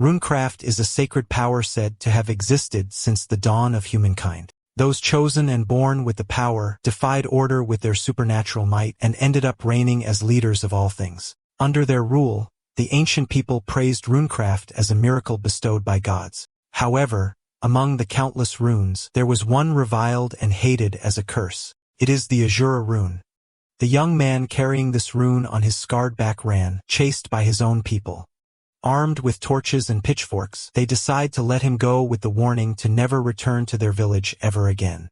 Runecraft is a sacred power said to have existed since the dawn of humankind. Those chosen and born with the power defied order with their supernatural might and ended up reigning as leaders of all things. Under their rule, the ancient people praised runecraft as a miracle bestowed by gods. However, among the countless runes, there was one reviled and hated as a curse. It is the Asura rune. The young man carrying this rune on his scarred back ran, chased by his own people. Armed with torches and pitchforks, they decide to let him go with the warning to never return to their village ever again.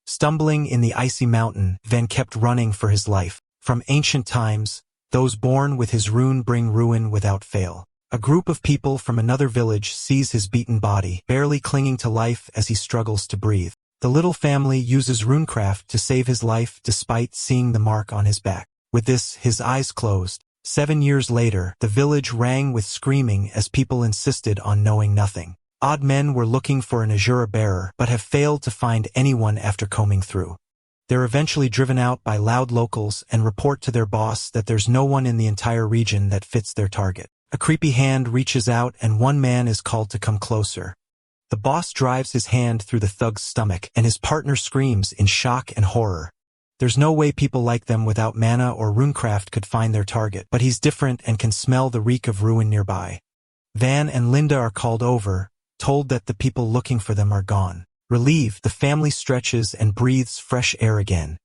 Stumbling in the icy mountain, Van kept running for his life. From ancient times, those born with his rune bring ruin without fail. A group of people from another village sees his beaten body, barely clinging to life as he struggles to breathe. The little family uses runecraft to save his life despite seeing the mark on his back. With this, his eyes closed. 7 years later, the village rang with screaming as people insisted on knowing nothing. Odd men were looking for an Asura bearer, but have failed to find anyone after combing through. They're eventually driven out by loud locals and report to their boss that there's no one in the entire region that fits their target. A creepy hand reaches out and one man is called to come closer. The boss drives his hand through the thug's stomach and his partner screams in shock and horror. There's no way people like them without mana or runecraft could find their target, but he's different and can smell the reek of ruin nearby. Van and Linda are called over, told that the people looking for them are gone. Relieved, the family stretches and breathes fresh air again.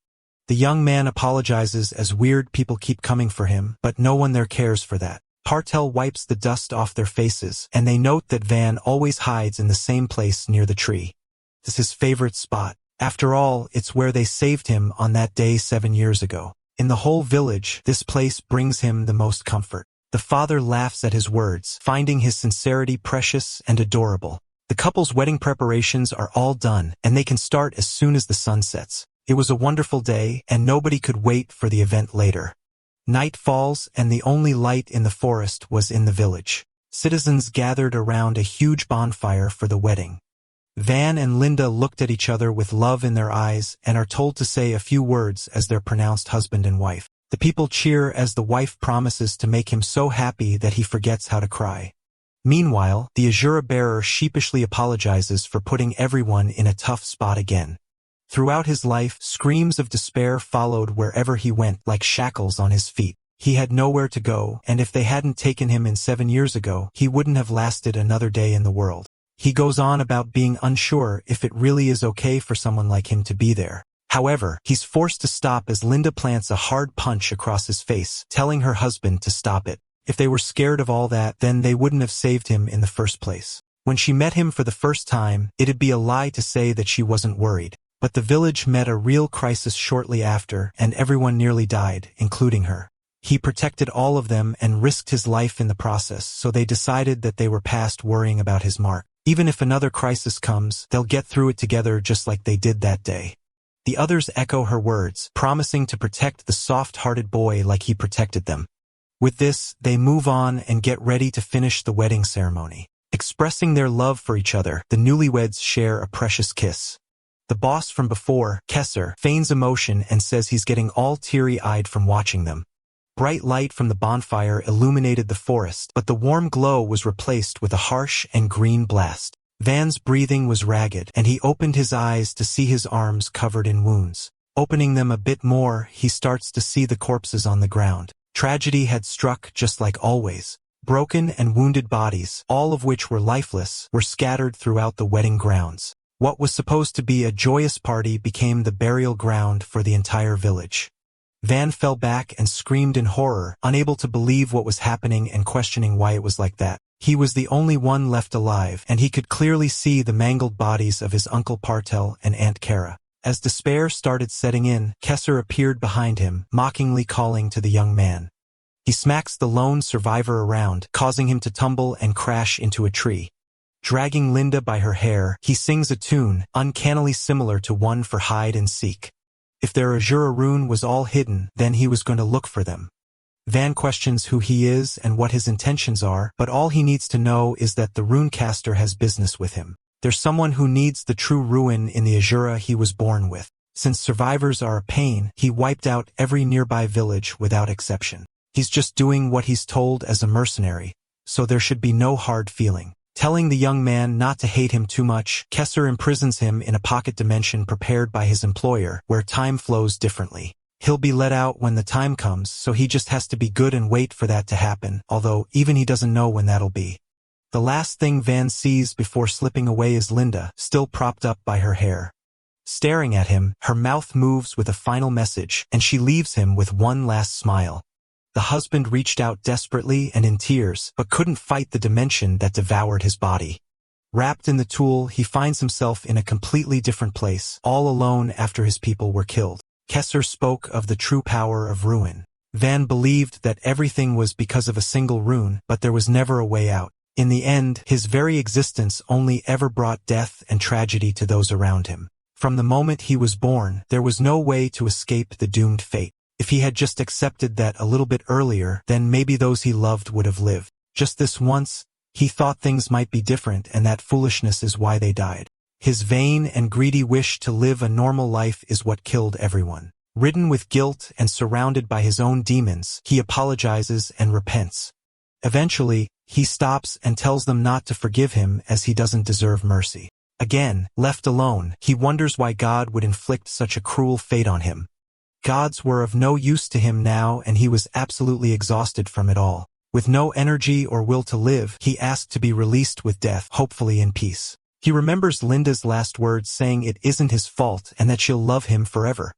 The young man apologizes as weird people keep coming for him, but no one there cares for that. Partel wipes the dust off their faces, and they note that Van always hides in the same place near the tree. This is his favorite spot. After all, it's where they saved him on that day 7 years ago. In the whole village, this place brings him the most comfort. The father laughs at his words, finding his sincerity precious and adorable. The couple's wedding preparations are all done, and they can start as soon as the sun sets. It was a wonderful day, and nobody could wait for the event later. Night falls, and the only light in the forest was in the village. Citizens gathered around a huge bonfire for the wedding. Van and Linda looked at each other with love in their eyes and are told to say a few words as they're pronounced husband and wife. The people cheer as the wife promises to make him so happy that he forgets how to cry. Meanwhile, the Asura bearer sheepishly apologizes for putting everyone in a tough spot again. Throughout his life, screams of despair followed wherever he went like shackles on his feet. He had nowhere to go, and if they hadn't taken him in 7 years ago, he wouldn't have lasted another day in the world. He goes on about being unsure if it really is okay for someone like him to be there. However, he's forced to stop as Linda plants a hard punch across his face, telling her husband to stop it. If they were scared of all that, then they wouldn't have saved him in the first place. When she met him for the first time, it'd be a lie to say that she wasn't worried. But the village met a real crisis shortly after, and everyone nearly died, including her. He protected all of them and risked his life in the process, so they decided that they were past worrying about his mark. Even if another crisis comes, they'll get through it together just like they did that day. The others echo her words, promising to protect the soft-hearted boy like he protected them. With this, they move on and get ready to finish the wedding ceremony. Expressing their love for each other, the newlyweds share a precious kiss. The boss from before, Kesser, feigns emotion and says he's getting all teary-eyed from watching them. Bright light from the bonfire illuminated the forest, but the warm glow was replaced with a harsh and green blast. Van's breathing was ragged, and he opened his eyes to see his arms covered in wounds. Opening them a bit more, he starts to see the corpses on the ground. Tragedy had struck just like always. Broken and wounded bodies, all of which were lifeless, were scattered throughout the wedding grounds. What was supposed to be a joyous party became the burial ground for the entire village. Van fell back and screamed in horror, unable to believe what was happening and questioning why it was like that. He was the only one left alive, and he could clearly see the mangled bodies of his Uncle Partel and Aunt Kara. As despair started setting in, Kesser appeared behind him, mockingly calling to the young man. He smacks the lone survivor around, causing him to tumble and crash into a tree. Dragging Linda by her hair, he sings a tune, uncannily similar to one for hide and seek. If their Asura rune was all hidden, then he was going to look for them. Van questions who he is and what his intentions are, but all he needs to know is that the runecaster has business with him. There's someone who needs the true ruin in the Asura he was born with. Since survivors are a pain, he wiped out every nearby village without exception. He's just doing what he's told as a mercenary, so there should be no hard feeling. Telling the young man not to hate him too much, Kesser imprisons him in a pocket dimension prepared by his employer, where time flows differently. He'll be let out when the time comes, so he just has to be good and wait for that to happen, although even he doesn't know when that'll be. The last thing Van sees before slipping away is Linda, still propped up by her hair. Staring at him, her mouth moves with a final message, and she leaves him with one last smile. The husband reached out desperately and in tears, but couldn't fight the dimension that devoured his body. Wrapped in the tool, he finds himself in a completely different place, all alone after his people were killed. Kesser spoke of the true power of ruin. Van believed that everything was because of a single rune, but there was never a way out. In the end, his very existence only ever brought death and tragedy to those around him. From the moment he was born, there was no way to escape the doomed fate. If he had just accepted that a little bit earlier, then maybe those he loved would have lived. Just this once, he thought things might be different, and that foolishness is why they died. His vain and greedy wish to live a normal life is what killed everyone. Ridden with guilt and surrounded by his own demons, he apologizes and repents. Eventually, he stops and tells them not to forgive him as he doesn't deserve mercy. Again, left alone, he wonders why God would inflict such a cruel fate on him. Gods were of no use to him now, and he was absolutely exhausted from it all. With no energy or will to live, he asked to be released with death, hopefully in peace. He remembers Linda's last words saying it isn't his fault and that she'll love him forever.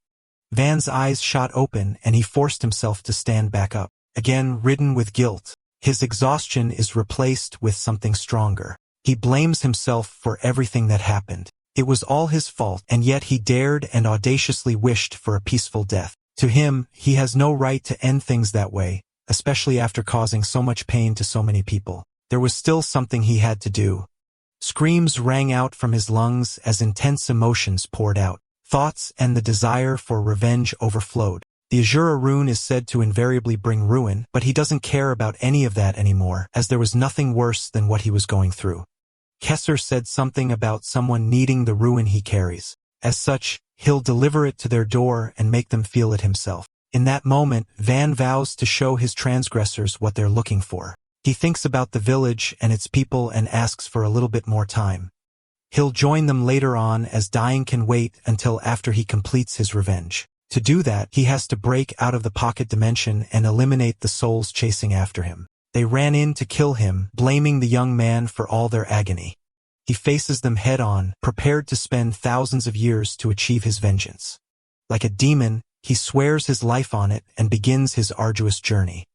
Van's eyes shot open and he forced himself to stand back up. Again, ridden with guilt, his exhaustion is replaced with something stronger. He blames himself for everything that happened. It was all his fault, and yet he dared and audaciously wished for a peaceful death. To him, he has no right to end things that way, especially after causing so much pain to so many people. There was still something he had to do. Screams rang out from his lungs as intense emotions poured out. Thoughts and the desire for revenge overflowed. The Asura rune is said to invariably bring ruin, but he doesn't care about any of that anymore, as there was nothing worse than what he was going through. Kesser said something about someone needing the ruin he carries. As such, he'll deliver it to their door and make them feel it himself. In that moment, Van vows to show his transgressors what they're looking for. He thinks about the village and its people and asks for a little bit more time. He'll join them later on, as dying can wait until after he completes his revenge. To do that, he has to break out of the pocket dimension and eliminate the souls chasing after him. They ran in to kill him, blaming the young man for all their agony. He faces them head-on, prepared to spend thousands of years to achieve his vengeance. Like a demon, he swears his life on it and begins his arduous journey.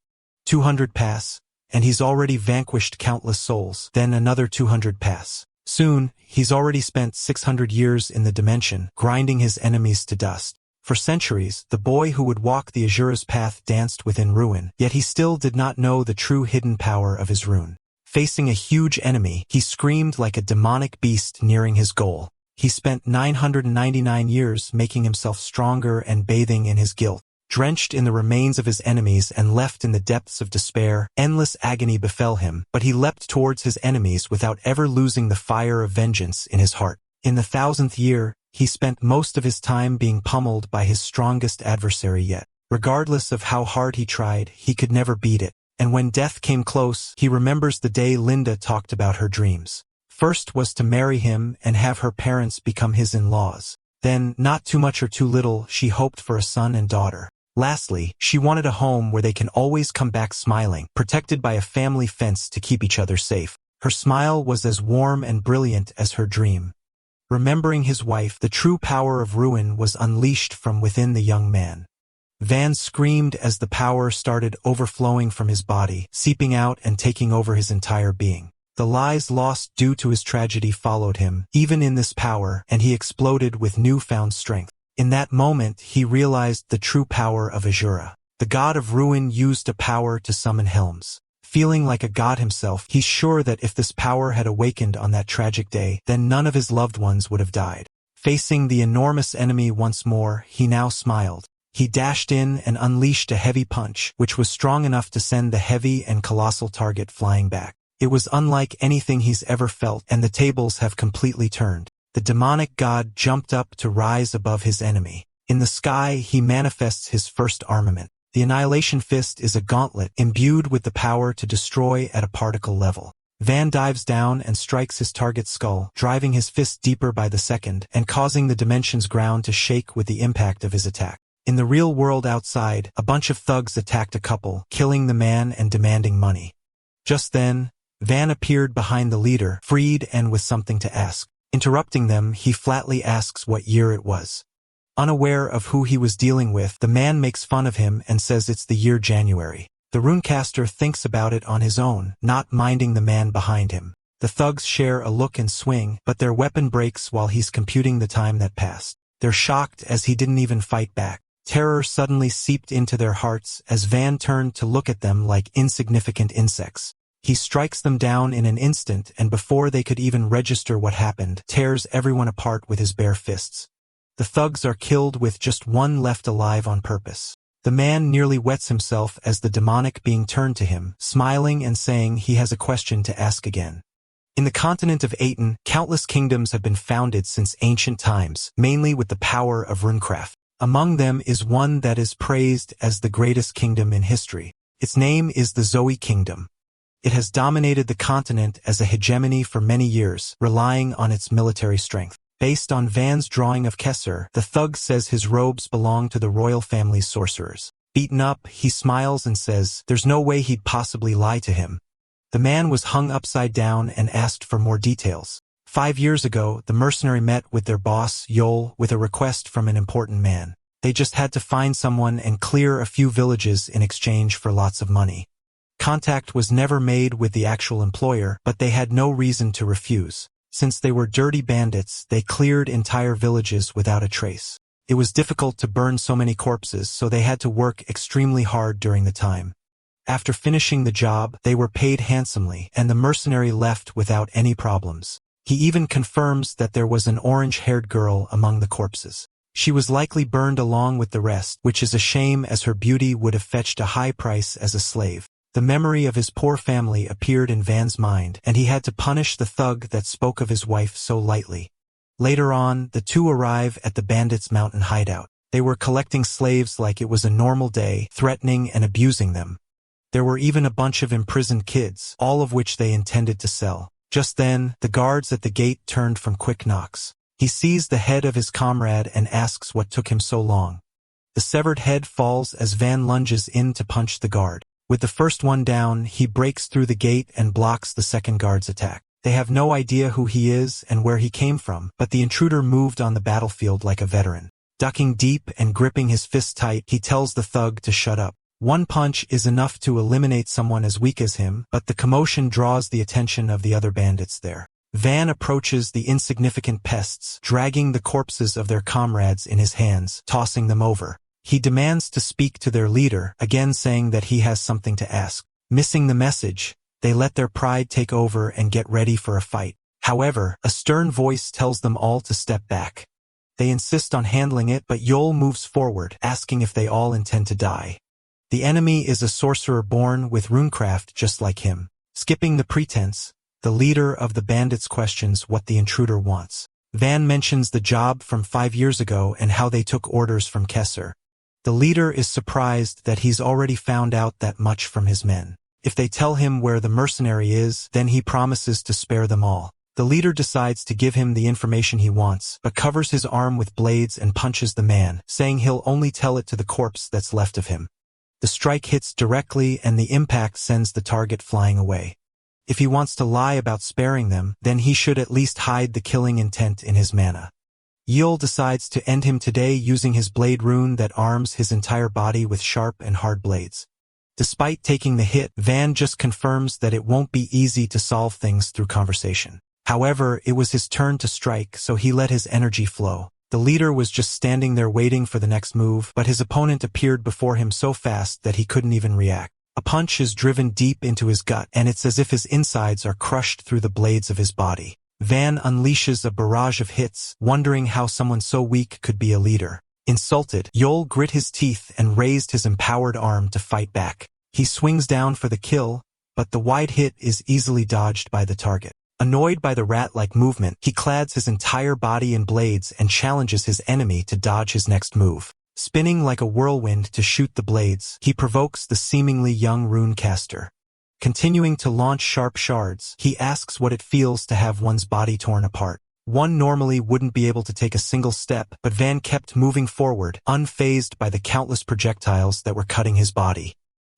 200 pass, and he's already vanquished countless souls. Then another 200 pass. Soon, he's already spent 600 years in the dimension, grinding his enemies to dust. For centuries, the boy who would walk the Asura's path danced within ruin, yet he still did not know the true hidden power of his rune. Facing a huge enemy, he screamed like a demonic beast nearing his goal. He spent 999 years making himself stronger and bathing in his guilt. Drenched in the remains of his enemies and left in the depths of despair, endless agony befell him, but he leapt towards his enemies without ever losing the fire of vengeance in his heart. In the 1000th year, he spent most of his time being pummeled by his strongest adversary yet. Regardless of how hard he tried, he could never beat it. And when death came close, he remembers the day Linda talked about her dreams. First was to marry him and have her parents become his in-laws. Then, not too much or too little, she hoped for a son and daughter. Lastly, she wanted a home where they can always come back smiling, protected by a family fence to keep each other safe. Her smile was as warm and brilliant as her dream. Remembering his wife, the true power of ruin was unleashed from within the young man. Van screamed as the power started overflowing from his body, seeping out and taking over his entire being. The lies lost due to his tragedy followed him, even in this power, and he exploded with newfound strength. In that moment, he realized the true power of Asura. The god of ruin used a power to summon Helms. Feeling like a god himself, he's sure that if this power had awakened on that tragic day, then none of his loved ones would have died. Facing the enormous enemy once more, he now smiled. He dashed in and unleashed a heavy punch, which was strong enough to send the heavy and colossal target flying back. It was unlike anything he's ever felt, and the tables have completely turned. The demonic god jumped up to rise above his enemy. In the sky, he manifests his first armament. The Annihilation Fist is a gauntlet imbued with the power to destroy at a particle level. Van dives down and strikes his target's skull, driving his fist deeper by the second and causing the dimension's ground to shake with the impact of his attack. In the real world outside, a bunch of thugs attacked a couple, killing the man and demanding money. Just then, Van appeared behind the leader, freed and with something to ask. Interrupting them, he flatly asks what year it was. Unaware of who he was dealing with, the man makes fun of him and says it's the year January. The runecaster thinks about it on his own, not minding the man behind him. The thugs share a look and swing, but their weapon breaks while he's computing the time that passed. They're shocked as he didn't even fight back. Terror suddenly seeped into their hearts as Van turned to look at them like insignificant insects. He strikes them down in an instant and before they could even register what happened, tears everyone apart with his bare fists. The thugs are killed with just one left alive on purpose. The man nearly wets himself as the demonic being turned to him, smiling and saying he has a question to ask again. In the continent of Aten, countless kingdoms have been founded since ancient times, mainly with the power of runecraft. Among them is one that is praised as the greatest kingdom in history. Its name is the Zoe Kingdom. It has dominated the continent as a hegemony for many years, relying on its military strength. Based on Van's drawing of Kesser, the thug says his robes belong to the royal family's sorcerers. Beaten up, he smiles and says there's no way he'd possibly lie to him. The man was hung upside down and asked for more details. 5 years ago, the mercenary met with their boss, Yahello, with a request from an important man. They just had to find someone and clear a few villages in exchange for lots of money. Contact was never made with the actual employer, but they had no reason to refuse. Since they were dirty bandits, they cleared entire villages without a trace. It was difficult to burn so many corpses, so they had to work extremely hard during the time. After finishing the job, they were paid handsomely, and the mercenary left without any problems. He even confirms that there was an orange-haired girl among the corpses. She was likely burned along with the rest, which is a shame as her beauty would have fetched a high price as a slave. The memory of his poor family appeared in Van's mind, and he had to punish the thug that spoke of his wife so lightly. Later on, the two arrive at the bandits' mountain hideout. They were collecting slaves like it was a normal day, threatening and abusing them. There were even a bunch of imprisoned kids, all of which they intended to sell. Just then, the guards at the gate turned from quick knocks. He sees the head of his comrade and asks what took him so long. The severed head falls as Van lunges in to punch the guard. With the first one down, he breaks through the gate and blocks the second guard's attack. They have no idea who he is and where he came from, but the intruder moved on the battlefield like a veteran. Ducking deep and gripping his fist tight, he tells the thug to shut up. One punch is enough to eliminate someone as weak as him, but the commotion draws the attention of the other bandits there. Van approaches the insignificant pests, dragging the corpses of their comrades in his hands, tossing them over. He demands to speak to their leader, again saying that he has something to ask. Missing the message, they let their pride take over and get ready for a fight. However, a stern voice tells them all to step back. They insist on handling it, but Yahello moves forward, asking if they all intend to die. The enemy is a sorcerer born with runecraft just like him. Skipping the pretense, the leader of the bandits questions what the intruder wants. Van mentions the job from 5 years ago and how they took orders from Kesser. The leader is surprised that he's already found out that much from his men. If they tell him where the mercenary is, then he promises to spare them all. The leader decides to give him the information he wants, but covers his arm with blades and punches the man, saying he'll only tell it to the corpse that's left of him. The strike hits directly and the impact sends the target flying away. If he wants to lie about sparing them, then he should at least hide the killing intent in his mana. Yahello decides to end him today using his blade rune that arms his entire body with sharp and hard blades. Despite taking the hit, Van just confirms that it won't be easy to solve things through conversation. However, it was his turn to strike, so he let his energy flow. The leader was just standing there waiting for the next move, but his opponent appeared before him so fast that he couldn't even react. A punch is driven deep into his gut, and it's as if his insides are crushed through the blades of his body. Van unleashes a barrage of hits, wondering how someone so weak could be a leader. Insulted, Yahello grit his teeth and raised his empowered arm to fight back. He swings down for the kill, but the wide hit is easily dodged by the target. Annoyed by the rat-like movement, he clads his entire body in blades and challenges his enemy to dodge his next move. Spinning like a whirlwind to shoot the blades, he provokes the seemingly young runecaster. Continuing to launch sharp shards, he asks what it feels to have one's body torn apart. One normally wouldn't be able to take a single step, but Van kept moving forward, unfazed by the countless projectiles that were cutting his body.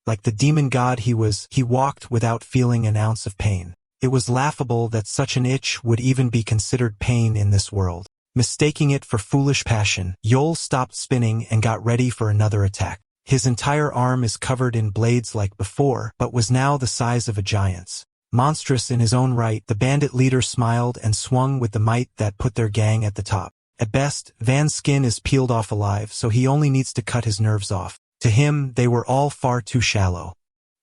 Like the demon god he was, he walked without feeling an ounce of pain. It was laughable that such an itch would even be considered pain in this world. Mistaking it for foolish passion, Yol stopped spinning and got ready for another attack. His entire arm is covered in blades like before, but was now the size of a giant's. Monstrous in his own right, the bandit leader smiled and swung with the might that put their gang at the top. At best, Van's skin is peeled off alive, so he only needs to cut his nerves off. To him, they were all far too shallow.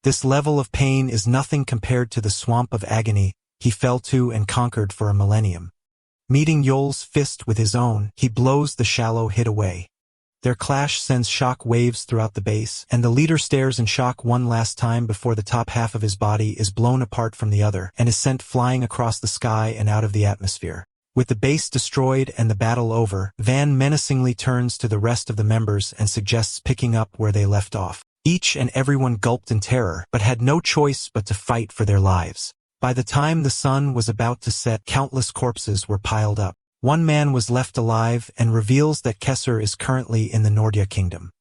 This level of pain is nothing compared to the swamp of agony he fell to and conquered for a millennium. Meeting Yol's fist with his own, he blows the shallow hit away. Their clash sends shock waves throughout the base, and the leader stares in shock one last time before the top half of his body is blown apart from the other and is sent flying across the sky and out of the atmosphere. With the base destroyed and the battle over, Van menacingly turns to the rest of the members and suggests picking up where they left off. Each and everyone gulped in terror, but had no choice but to fight for their lives. By the time the sun was about to set, countless corpses were piled up. One man was left alive and reveals that Kesser is currently in the Nordia kingdom.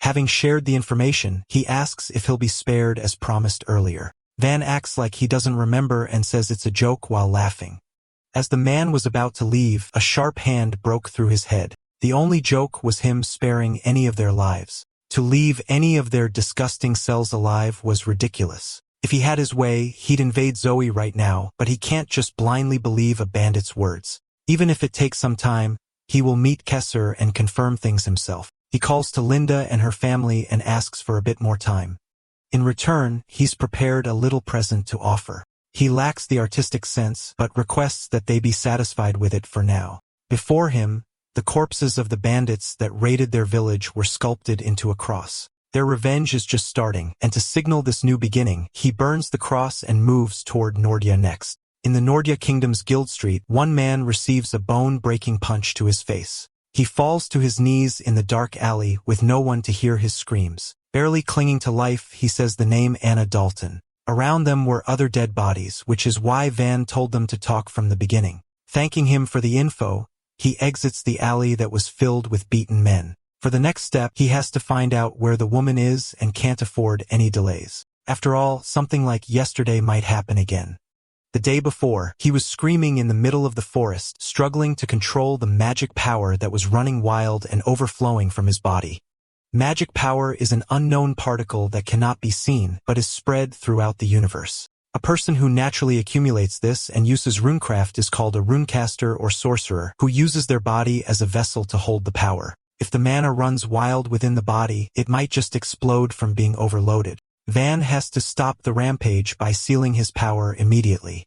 Having shared the information, he asks if he'll be spared as promised earlier. Van acts like he doesn't remember and says it's a joke while laughing. As the man was about to leave, a sharp hand broke through his head. The only joke was him sparing any of their lives. To leave any of their disgusting selves alive was ridiculous. If he had his way, he'd invade Zoe right now, but he can't just blindly believe a bandit's words. Even if it takes some time, he will meet Kesser and confirm things himself. He calls to Linda and her family and asks for a bit more time. In return, he's prepared a little present to offer. He lacks the artistic sense, but requests that they be satisfied with it for now. Before him, the corpses of the bandits that raided their village were sculpted into a cross. Their revenge is just starting, and to signal this new beginning, he burns the cross and moves toward Nordia next. In the Nordia Kingdom's Guild Street, one man receives a bone-breaking punch to his face. He falls to his knees in the dark alley with no one to hear his screams. Barely clinging to life, he says the name Anna Dalton. Around them were other dead bodies, which is why Van told them to talk from the beginning. Thanking him for the info, he exits the alley that was filled with beaten men. For the next step, he has to find out where the woman is and can't afford any delays. After all, something like yesterday might happen again. The day before, he was screaming in the middle of the forest, struggling to control the magic power that was running wild and overflowing from his body. Magic power is an unknown particle that cannot be seen, but is spread throughout the universe. A person who naturally accumulates this and uses runecraft is called a runecaster or sorcerer, who uses their body as a vessel to hold the power. If the mana runs wild within the body, it might just explode from being overloaded. Van has to stop the rampage by sealing his power immediately.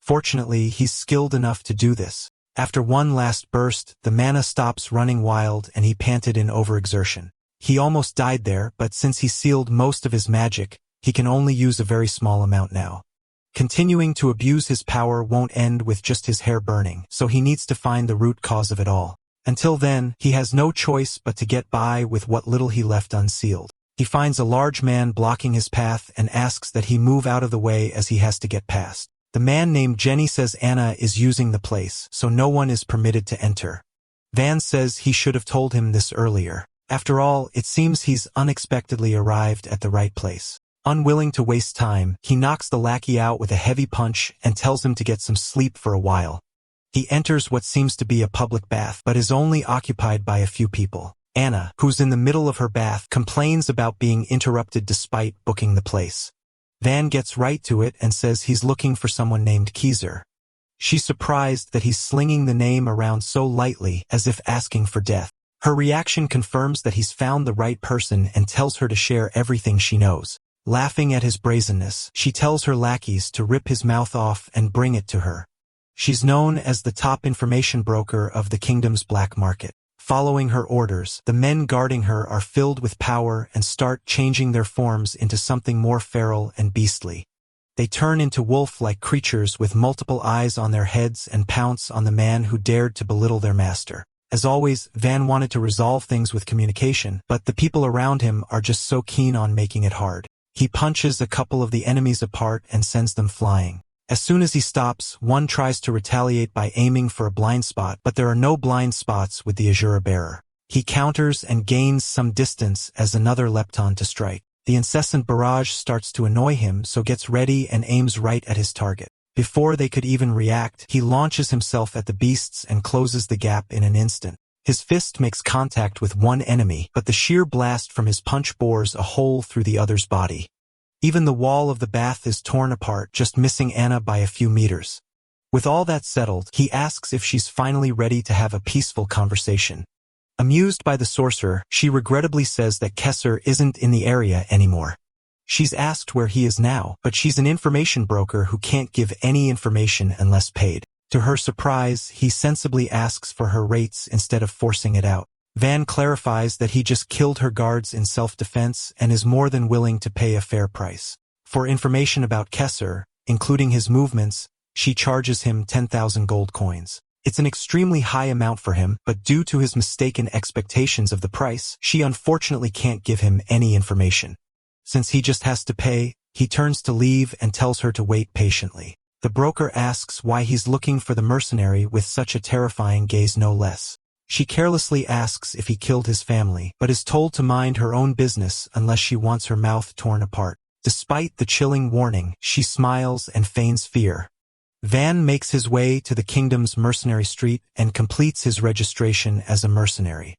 Fortunately, he's skilled enough to do this. After one last burst, the mana stops running wild and he panted in overexertion. He almost died there, but since he sealed most of his magic, he can only use a very small amount now. Continuing to abuse his power won't end with just his hair burning, so he needs to find the root cause of it all. Until then, he has no choice but to get by with what little he left unsealed. He finds a large man blocking his path and asks that he move out of the way as he has to get past. The man named Jenny says Anna is using the place, so no one is permitted to enter. Van says he should have told him this earlier. After all, it seems he's unexpectedly arrived at the right place. Unwilling to waste time, he knocks the lackey out with a heavy punch and tells him to get some sleep for a while. He enters what seems to be a public bath, but is only occupied by a few people. Anna, who's in the middle of her bath, complains about being interrupted despite booking the place. Van gets right to it and says he's looking for someone named Keyser. She's surprised that he's slinging the name around so lightly, as if asking for death. Her reaction confirms that he's found the right person and tells her to share everything she knows. Laughing at his brazenness, she tells her lackeys to rip his mouth off and bring it to her. She's known as the top information broker of the kingdom's black market. Following her orders, the men guarding her are filled with power and start changing their forms into something more feral and beastly. They turn into wolf-like creatures with multiple eyes on their heads and pounce on the man who dared to belittle their master. As always, Van wanted to resolve things with communication, but the people around him are just so keen on making it hard. He punches a couple of the enemies apart and sends them flying. As soon as he stops, one tries to retaliate by aiming for a blind spot, but there are no blind spots with the Asura bearer. He counters and gains some distance as another leapt on to strike. The incessant barrage starts to annoy him, so gets ready and aims right at his target. Before they could even react, he launches himself at the beasts and closes the gap in an instant. His fist makes contact with one enemy, but the sheer blast from his punch bores a hole through the other's body. Even the wall of the bath is torn apart, just missing Anna by a few meters. With all that settled, he asks if she's finally ready to have a peaceful conversation. Amused by the sorcerer, she regrettably says that Kesser isn't in the area anymore. She's asked where he is now, but she's an information broker who can't give any information unless paid. To her surprise, he sensibly asks for her rates instead of forcing it out. Van clarifies that he just killed her guards in self-defense and is more than willing to pay a fair price. For information about Kesser, including his movements, she charges him 10,000 gold coins. It's an extremely high amount for him, but due to his mistaken expectations of the price, she unfortunately can't give him any information. Since he just has to pay, he turns to leave and tells her to wait patiently. The broker asks why he's looking for the mercenary with such a terrifying gaze no less. She carelessly asks if he killed his family, but is told to mind her own business unless she wants her mouth torn apart. Despite the chilling warning, she smiles and feigns fear. Van makes his way to the kingdom's mercenary street and completes his registration as a mercenary.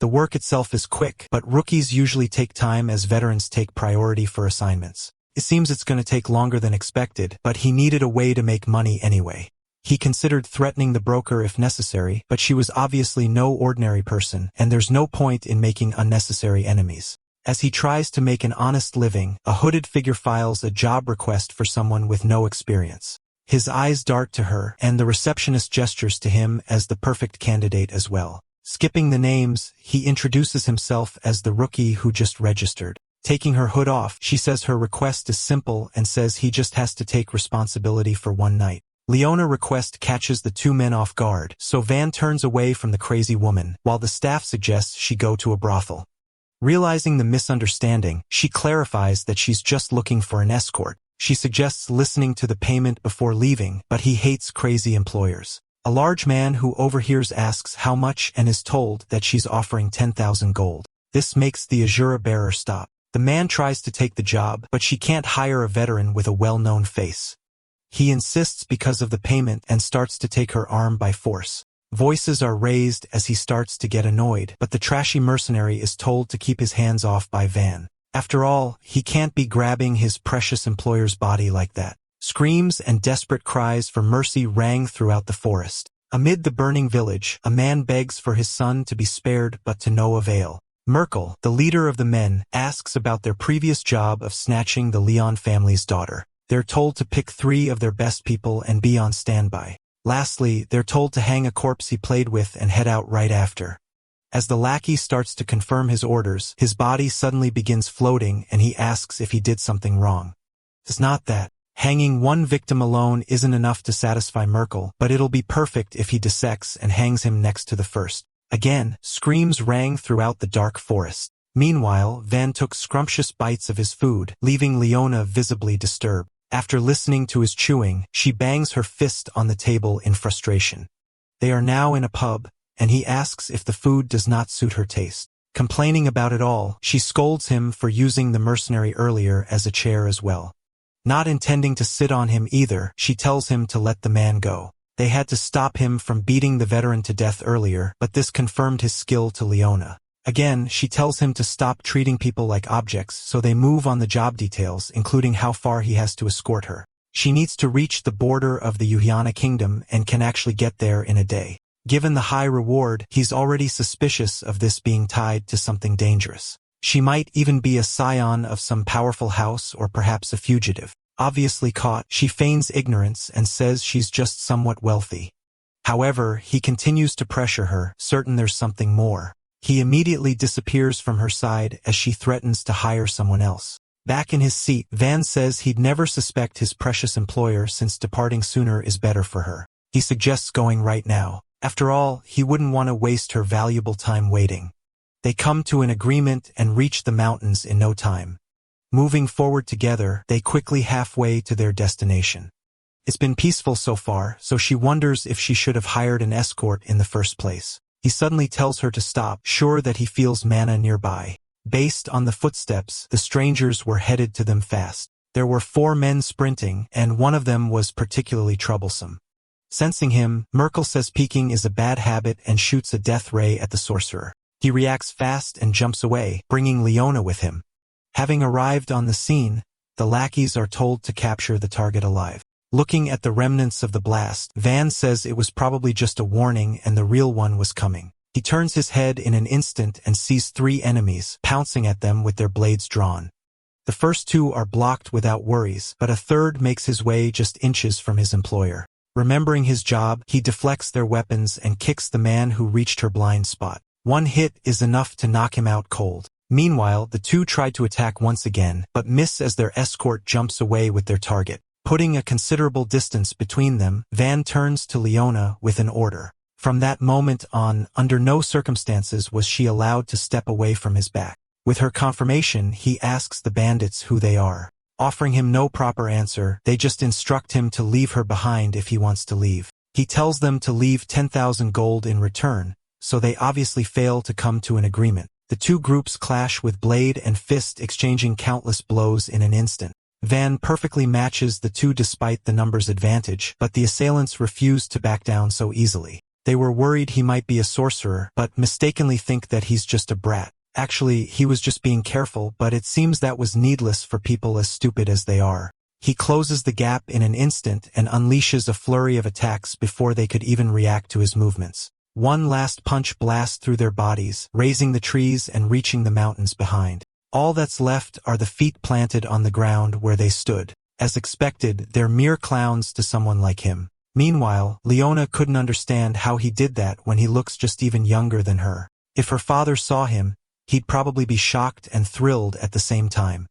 The work itself is quick, but rookies usually take time as veterans take priority for assignments. It seems it's going to take longer than expected, but he needed a way to make money anyway. He considered threatening the broker if necessary, but she was obviously no ordinary person, and there's no point in making unnecessary enemies. As he tries to make an honest living, a hooded figure files a job request for someone with no experience. His eyes dart to her, and the receptionist gestures to him as the perfect candidate as well. Skipping the names, he introduces himself as the rookie who just registered. Taking her hood off, she says her request is simple and says he just has to take responsibility for one night. Leona's request catches the two men off guard, so Van turns away from the crazy woman, while the staff suggests she go to a brothel. Realizing the misunderstanding, she clarifies that she's just looking for an escort. She suggests listening to the payment before leaving, but he hates crazy employers. A large man who overhears asks how much and is told that she's offering 10,000 gold. This makes the Asura bearer stop. The man tries to take the job, but she can't hire a veteran with a well-known face. He insists because of the payment and starts to take her arm by force. Voices are raised as he starts to get annoyed, but the trashy mercenary is told to keep his hands off by Van. After all, he can't be grabbing his precious employer's body like that. Screams and desperate cries for mercy rang throughout the forest. Amid the burning village, a man begs for his son to be spared, but to no avail. Merkel, the leader of the men, asks about their previous job of snatching the Leon family's daughter. They're told to pick 3 of their best people and be on standby. Lastly, they're told to hang a corpse he played with and head out right after. As the lackey starts to confirm his orders, his body suddenly begins floating and he asks if he did something wrong. It's not that. Hanging one victim alone isn't enough to satisfy Merkel, but it'll be perfect if he dissects and hangs him next to the first. Again, screams rang throughout the dark forest. Meanwhile, Van took scrumptious bites of his food, leaving Leona visibly disturbed. After listening to his chewing, she bangs her fist on the table in frustration. They are now in a pub, and he asks if the food does not suit her taste. Complaining about it all, she scolds him for using the mercenary earlier as a chair as well. Not intending to sit on him either, she tells him to let the man go. They had to stop him from beating the veteran to death earlier, but this confirmed his skill to Leona. Again, she tells him to stop treating people like objects, so they move on the job details, including how far he has to escort her. She needs to reach the border of the Yuhyana kingdom and can actually get there in a day. Given the high reward, he's already suspicious of this being tied to something dangerous. She might even be a scion of some powerful house or perhaps a fugitive. Obviously caught, she feigns ignorance and says she's just somewhat wealthy. However, he continues to pressure her, certain there's something more. He immediately disappears from her side as she threatens to hire someone else. Back in his seat, Van says he'd never suspect his precious employer since departing sooner is better for her. He suggests going right now. After all, he wouldn't want to waste her valuable time waiting. They come to an agreement and reach the mountains in no time. Moving forward together, they quickly halfway to their destination. It's been peaceful so far, so she wonders if she should have hired an escort in the first place. He suddenly tells her to stop, sure that he feels mana nearby. Based on the footsteps, the strangers were headed to them fast. There were 4 men sprinting, and one of them was particularly troublesome. Sensing him, Merkel says peeking is a bad habit and shoots a death ray at the sorcerer. He reacts fast and jumps away, bringing Leona with him. Having arrived on the scene, the lackeys are told to capture the target alive. Looking at the remnants of the blast, Van says it was probably just a warning and the real one was coming. He turns his head in an instant and sees 3 enemies, pouncing at them with their blades drawn. The first 2 are blocked without worries, but a third makes his way just inches from his employer. Remembering his job, he deflects their weapons and kicks the man who reached her blind spot. 1 hit is enough to knock him out cold. Meanwhile, the 2 try to attack once again, but miss as their escort jumps away with their target. Putting a considerable distance between them, Van turns to Leona with an order. From that moment on, under no circumstances was she allowed to step away from his back. With her confirmation, he asks the bandits who they are. Offering him no proper answer, they just instruct him to leave her behind if he wants to leave. He tells them to leave 10,000 gold in return, so they obviously fail to come to an agreement. The 2 groups clash with blade and fist, exchanging countless blows in an instant. Van perfectly matches the 2 despite the numbers advantage, but the assailants refuse to back down so easily. They were worried he might be a sorcerer, but mistakenly think that he's just a brat. Actually, he was just being careful, but it seems that was needless for people as stupid as they are. He closes the gap in an instant and unleashes a flurry of attacks before they could even react to his movements. 1 last punch blasts through their bodies, raising the trees and reaching the mountains behind. All that's left are the feet planted on the ground where they stood. As expected, they're mere clowns to someone like him. Meanwhile, Leona couldn't understand how he did that when he looks just even younger than her. If her father saw him, he'd probably be shocked and thrilled at the same time.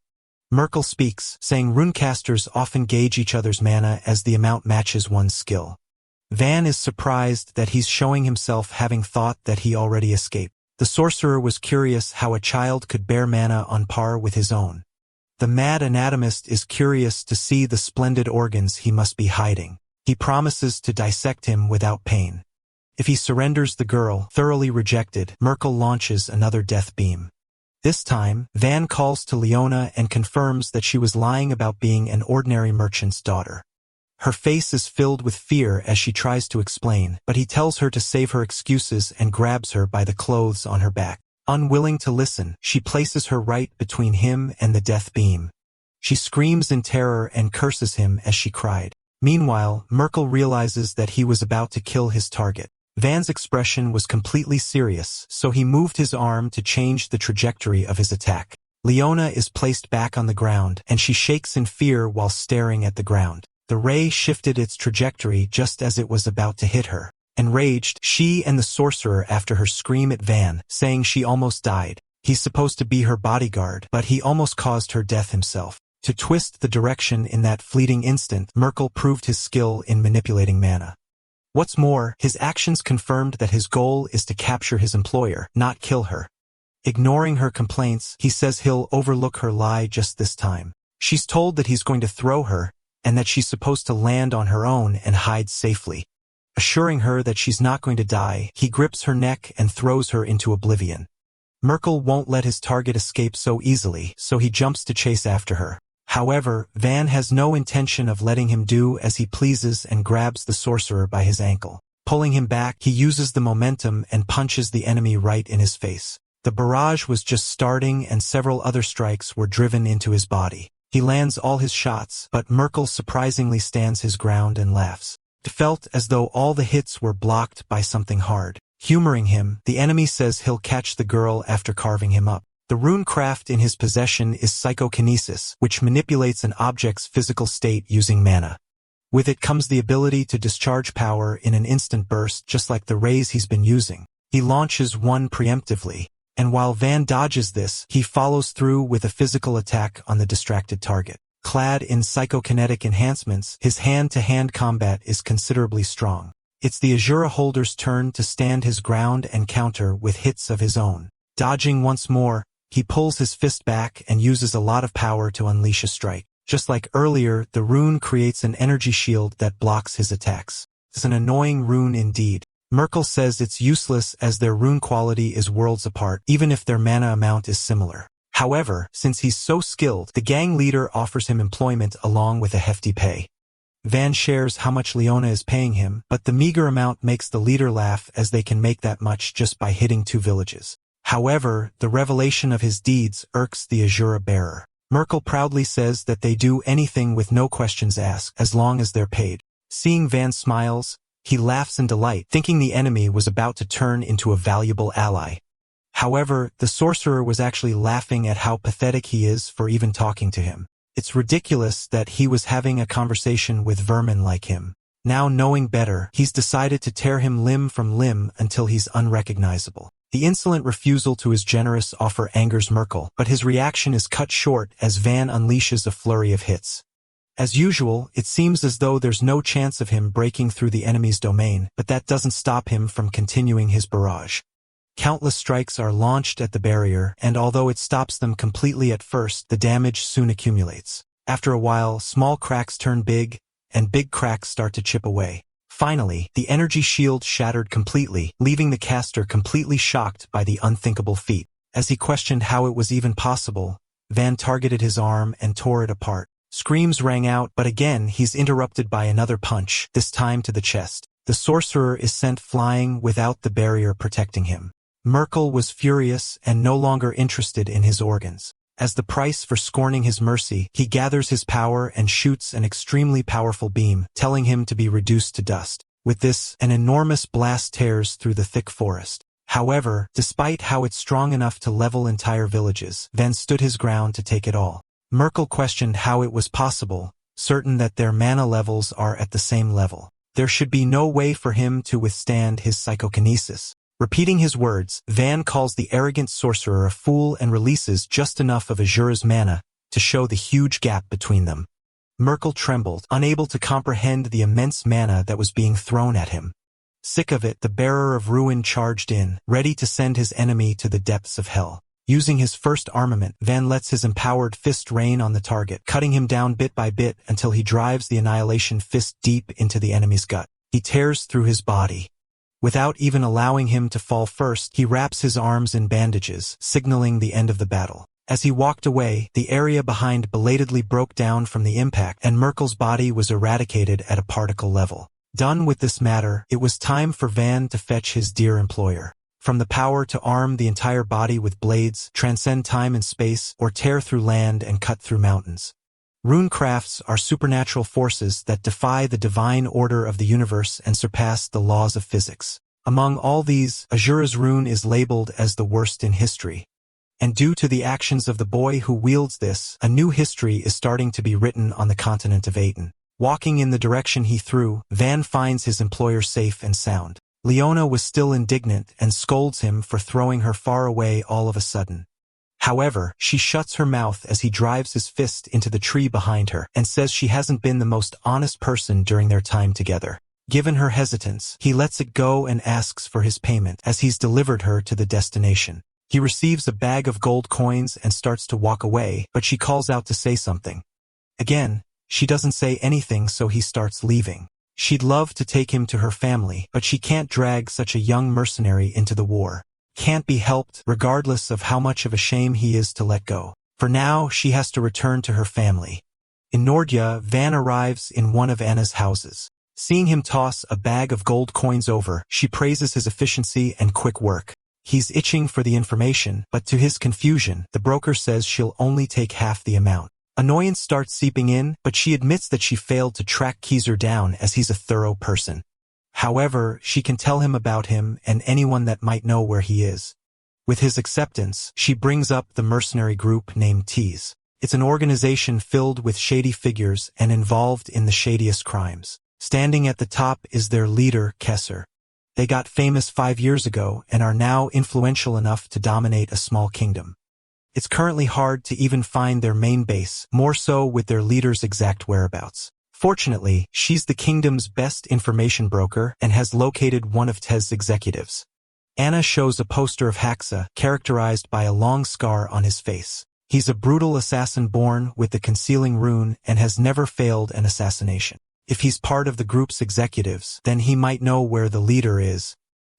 Merkel speaks, saying runecasters often gauge each other's mana as the amount matches one's skill. Van is surprised that he's showing himself, having thought that he already escaped. The sorcerer was curious how a child could bear mana on par with his own. The mad anatomist is curious to see the splendid organs he must be hiding. He promises to dissect him without pain. If he surrenders the girl, thoroughly rejected, Merkel launches another death beam. This time, Van calls to Leona and confirms that she was lying about being an ordinary merchant's daughter. Her face is filled with fear as she tries to explain, but he tells her to save her excuses and grabs her by the clothes on her back. Unwilling to listen, she places her right between him and the death beam. She screams in terror and curses him as she cried. Meanwhile, Merkel realizes that he was about to kill his target. Van's expression was completely serious, so he moved his arm to change the trajectory of his attack. Leona is placed back on the ground, and she shakes in fear while staring at the ground. The ray shifted its trajectory just as it was about to hit her. Enraged, she and the sorcerer after her scream at Van, saying she almost died. He's supposed to be her bodyguard, but he almost caused her death himself. To twist the direction in that fleeting instant, Merkel proved his skill in manipulating mana. What's more, his actions confirmed that his goal is to capture his employer, not kill her. Ignoring her complaints, he says he'll overlook her lie just this time. She's told that he's going to throw her, and that she's supposed to land on her own and hide safely. Assuring her that she's not going to die, he grips her neck and throws her into oblivion. Merkel won't let his target escape so easily, so he jumps to chase after her. However, Van has no intention of letting him do as he pleases and grabs the sorcerer by his ankle. Pulling him back, he uses the momentum and punches the enemy right in his face. The barrage was just starting and several other strikes were driven into his body. He lands all his shots, but Merkel surprisingly stands his ground and laughs. It felt as though all the hits were blocked by something hard. Humoring him, the enemy says he'll catch the girl after carving him up. The rune craft in his possession is psychokinesis, which manipulates an object's physical state using mana. With it comes the ability to discharge power in an instant burst, just like the rays he's been using. He launches one preemptively, and while Van dodges this, he follows through with a physical attack on the distracted target. Clad in psychokinetic enhancements, his hand-to-hand combat is considerably strong. It's the Asura holder's turn to stand his ground and counter with hits of his own. Dodging once more, he pulls his fist back and uses a lot of power to unleash a strike. Just like earlier, the rune creates an energy shield that blocks his attacks. It's an annoying rune indeed. Merkel says it's useless as their rune quality is worlds apart, even if their mana amount is similar. However, since he's so skilled, the gang leader offers him employment along with a hefty pay. Van shares how much Leona is paying him, but the meager amount makes the leader laugh as they can make that much just by hitting 2 villages. However, the revelation of his deeds irks the Asura bearer. Merkel proudly says that they do anything with no questions asked as long as they're paid. Seeing Van smiles, he laughs in delight, thinking the enemy was about to turn into a valuable ally. However, the sorcerer was actually laughing at how pathetic he is for even talking to him. It's ridiculous that he was having a conversation with vermin like him. Now knowing better, he's decided to tear him limb from limb until he's unrecognizable. The insolent refusal to his generous offer angers Merkel, but his reaction is cut short as Van unleashes a flurry of hits. As usual, it seems as though there's no chance of him breaking through the enemy's domain, but that doesn't stop him from continuing his barrage. Countless strikes are launched at the barrier, and although it stops them completely at first, the damage soon accumulates. After a while, small cracks turn big, and big cracks start to chip away. Finally, the energy shield shattered completely, leaving the caster completely shocked by the unthinkable feat. As he questioned how it was even possible, Van targeted his arm and tore it apart. Screams rang out, but again he's interrupted by another punch, this time to the chest. The sorcerer is sent flying without the barrier protecting him. Merkel was furious and no longer interested in his organs. As the price for scorning his mercy, he gathers his power and shoots an extremely powerful beam, telling him to be reduced to dust. With this, an enormous blast tears through the thick forest. However, despite how it's strong enough to level entire villages, Van stood his ground to take it all. Merkel questioned how it was possible, certain that their mana levels are at the same level. There should be no way for him to withstand his psychokinesis. Repeating his words, Van calls the arrogant sorcerer a fool and releases just enough of Asura's mana to show the huge gap between them. Merkel trembled, unable to comprehend the immense mana that was being thrown at him. Sick of it, the bearer of ruin charged in, ready to send his enemy to the depths of hell. Using his first armament, Van lets his empowered fist rain on the target, cutting him down bit by bit until he drives the annihilation fist deep into the enemy's gut. He tears through his body. Without even allowing him to fall first, he wraps his arms in bandages, signaling the end of the battle. As he walked away, the area behind belatedly broke down from the impact, and Merkel's body was eradicated at a particle level. Done with this matter, it was time for Van to fetch his dear employer. From the power to arm the entire body with blades, transcend time and space, or tear through land and cut through mountains. Rune crafts are supernatural forces that defy the divine order of the universe and surpass the laws of physics. Among all these, Asura's rune is labeled as the worst in history. And due to the actions of the boy who wields this, a new history is starting to be written on the continent of Aten. Walking in the direction he threw, Van finds his employer safe and sound. Leona was still indignant and scolds him for throwing her far away all of a sudden. However, she shuts her mouth as he drives his fist into the tree behind her and says she hasn't been the most honest person during their time together. Given her hesitance, he lets it go and asks for his payment as he's delivered her to the destination. He receives a bag of gold coins and starts to walk away, but she calls out to say something. Again, she doesn't say anything, so he starts leaving. She'd love to take him to her family, but she can't drag such a young mercenary into the war. Can't be helped, regardless of how much of a shame he is to let go. For now, she has to return to her family. In Nordya, Van arrives in one of Anna's houses. Seeing him toss a bag of gold coins over, she praises his efficiency and quick work. He's itching for the information, but to his confusion, the broker says she'll only take half the amount. Annoyance starts seeping in, but she admits that she failed to track Keezer down as he's a thorough person. However, she can tell him about him and anyone that might know where he is. With his acceptance, she brings up the mercenary group named Tease. It's an organization filled with shady figures and involved in the shadiest crimes. Standing at the top is their leader, Kesser. They got famous 5 years ago and are now influential enough to dominate a small kingdom. It's currently hard to even find their main base, more so with their leader's exact whereabouts. Fortunately, she's the kingdom's best information broker and has located one of Tez's executives. Anna shows a poster of Haxa, characterized by a long scar on his face. He's a brutal assassin born with the concealing rune and has never failed an assassination. If he's part of the group's executives, then he might know where the leader is.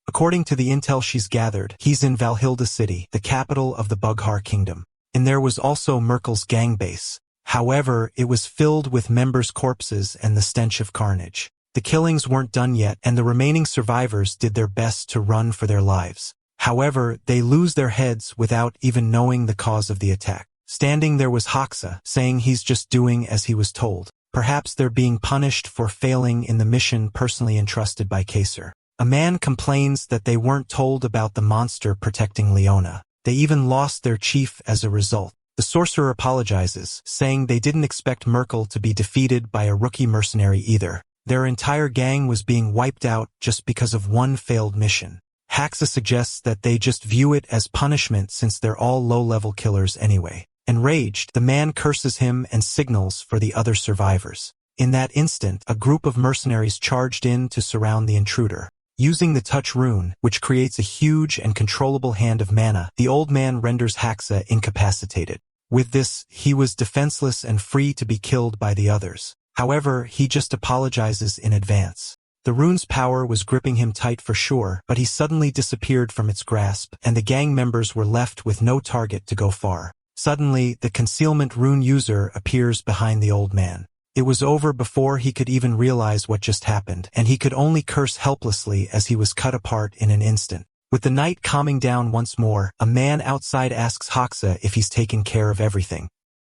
According to the intel she's gathered, he's in Valhilda City, the capital of the Bughar Kingdom. And there was also Merkel's gang base. However, it was filled with members' corpses and the stench of carnage. The killings weren't done yet, and the remaining survivors did their best to run for their lives. However, they lose their heads without even knowing the cause of the attack. Standing there was Haxa, saying he's just doing as he was told. Perhaps they're being punished for failing in the mission personally entrusted by Kaysar. A man complains that they weren't told about the monster protecting Leona. They even lost their chief as a result. The sorcerer apologizes, saying they didn't expect Merkel to be defeated by a rookie mercenary either. Their entire gang was being wiped out just because of one failed mission. Haxa suggests that they just view it as punishment since they're all low-level killers anyway. Enraged, the man curses him and signals for the other survivors. In that instant, a group of mercenaries charged in to surround the intruder. Using the touch rune, which creates a huge and controllable hand of mana, the old man renders Haxa incapacitated. With this, he was defenseless and free to be killed by the others. However, he just apologizes in advance. The rune's power was gripping him tight for sure, but he suddenly disappeared from its grasp, and the gang members were left with no target to go far. Suddenly, the concealment rune user appears behind the old man. It was over before he could even realize what just happened, and he could only curse helplessly as he was cut apart in an instant. With the night calming down once more, a man outside asks Haxa if he's taken care of everything.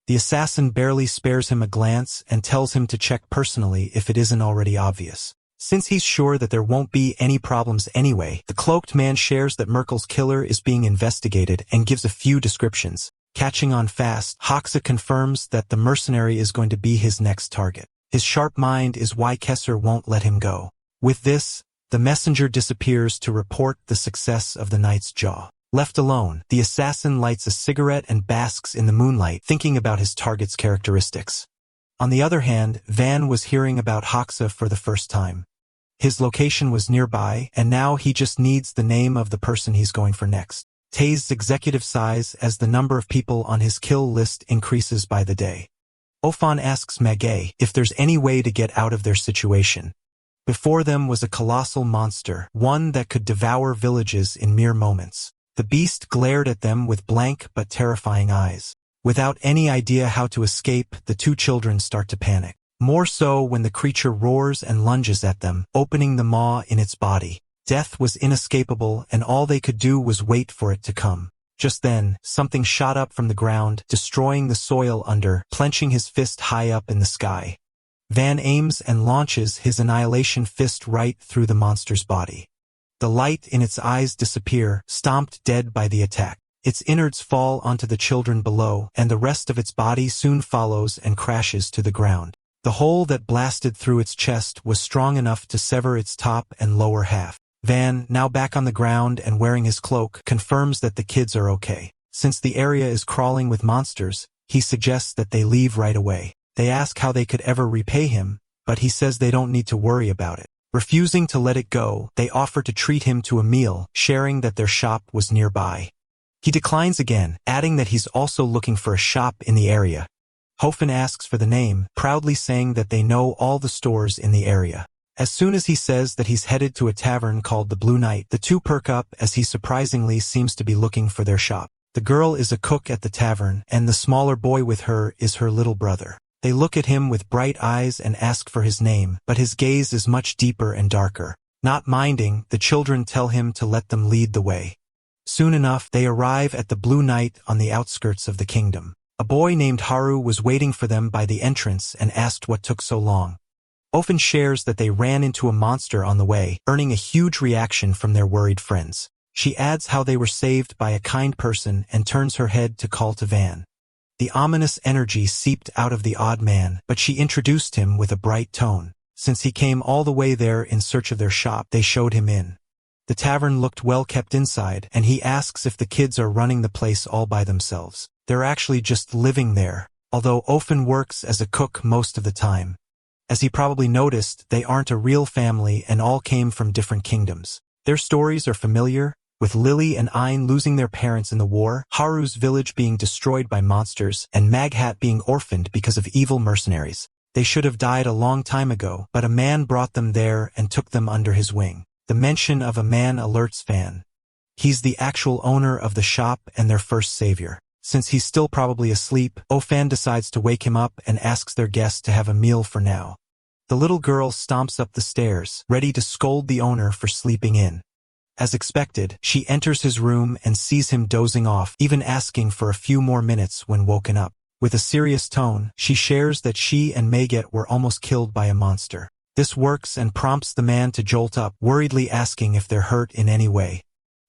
The assassin barely spares him a glance and tells him to check personally if it isn't already obvious. Since he's sure that there won't be any problems anyway, the cloaked man shares that Merkel's killer is being investigated and gives a few descriptions. Catching on fast, Haxa confirms that the mercenary is going to be his next target. His sharp mind is why Kaysar won't let him go. With this, the messenger disappears to report the success of the night's jaw. Left alone, the assassin lights a cigarette and basks in the moonlight, thinking about his target's characteristics. On the other hand, Van was hearing about Haxa for the first time. His location was nearby, and now he just needs the name of the person he's going for next. Tae's executive sighs as the number of people on his kill list increases by the day. Ofan asks Mage if there's any way to get out of their situation. Before them was a colossal monster, one that could devour villages in mere moments. The beast glared at them with blank but terrifying eyes. Without any idea how to escape, the two children start to panic. More so when the creature roars and lunges at them, opening the maw in its body. Death was inescapable, and all they could do was wait for it to come. Just then, something shot up from the ground, destroying the soil under, clenching his fist high up in the sky. Van aims and launches his annihilation fist right through the monster's body. The light in its eyes disappear, stomped dead by the attack. Its innards fall onto the children below, and the rest of its body soon follows and crashes to the ground. The hole that blasted through its chest was strong enough to sever its top and lower half. Van, now back on the ground and wearing his cloak, confirms that the kids are okay. Since the area is crawling with monsters, he suggests that they leave right away. They ask how they could ever repay him, but he says they don't need to worry about it. Refusing to let it go, they offer to treat him to a meal, sharing that their shop was nearby. He declines again, adding that he's also looking for a shop in the area. Hofen asks for the name, proudly saying that they know all the stores in the area. As soon as he says that he's headed to a tavern called the Blue Knight, the two perk up as he surprisingly seems to be looking for their shop. The girl is a cook at the tavern, and the smaller boy with her is her little brother. They look at him with bright eyes and ask for his name, but his gaze is much deeper and darker. Not minding, the children tell him to let them lead the way. Soon enough, they arrive at the Blue Knight on the outskirts of the kingdom. A boy named Haru was waiting for them by the entrance and asked what took so long. Ofen shares that they ran into a monster on the way, earning a huge reaction from their worried friends. She adds how they were saved by a kind person and turns her head to call to Van. The ominous energy seeped out of the odd man, but she introduced him with a bright tone. Since he came all the way there in search of their shop, they showed him in. The tavern looked well kept inside, and he asks if the kids are running the place all by themselves. They're actually just living there, although Ofen works as a cook most of the time. As he probably noticed, they aren't a real family and all came from different kingdoms. Their stories are familiar, with Lily and Ain losing their parents in the war, Haru's village being destroyed by monsters, and Maghat being orphaned because of evil mercenaries. They should have died a long time ago, but a man brought them there and took them under his wing. The mention of a man alerts Van. He's the actual owner of the shop and their first savior. Since he's still probably asleep, Fan decides to wake him up and asks their guest to have a meal for now. The little girl stomps up the stairs, ready to scold the owner for sleeping in. As expected, she enters his room and sees him dozing off, even asking for a few more minutes when woken up. With a serious tone, she shares that she and Maghat were almost killed by a monster. This works and prompts the man to jolt up, worriedly asking if they're hurt in any way.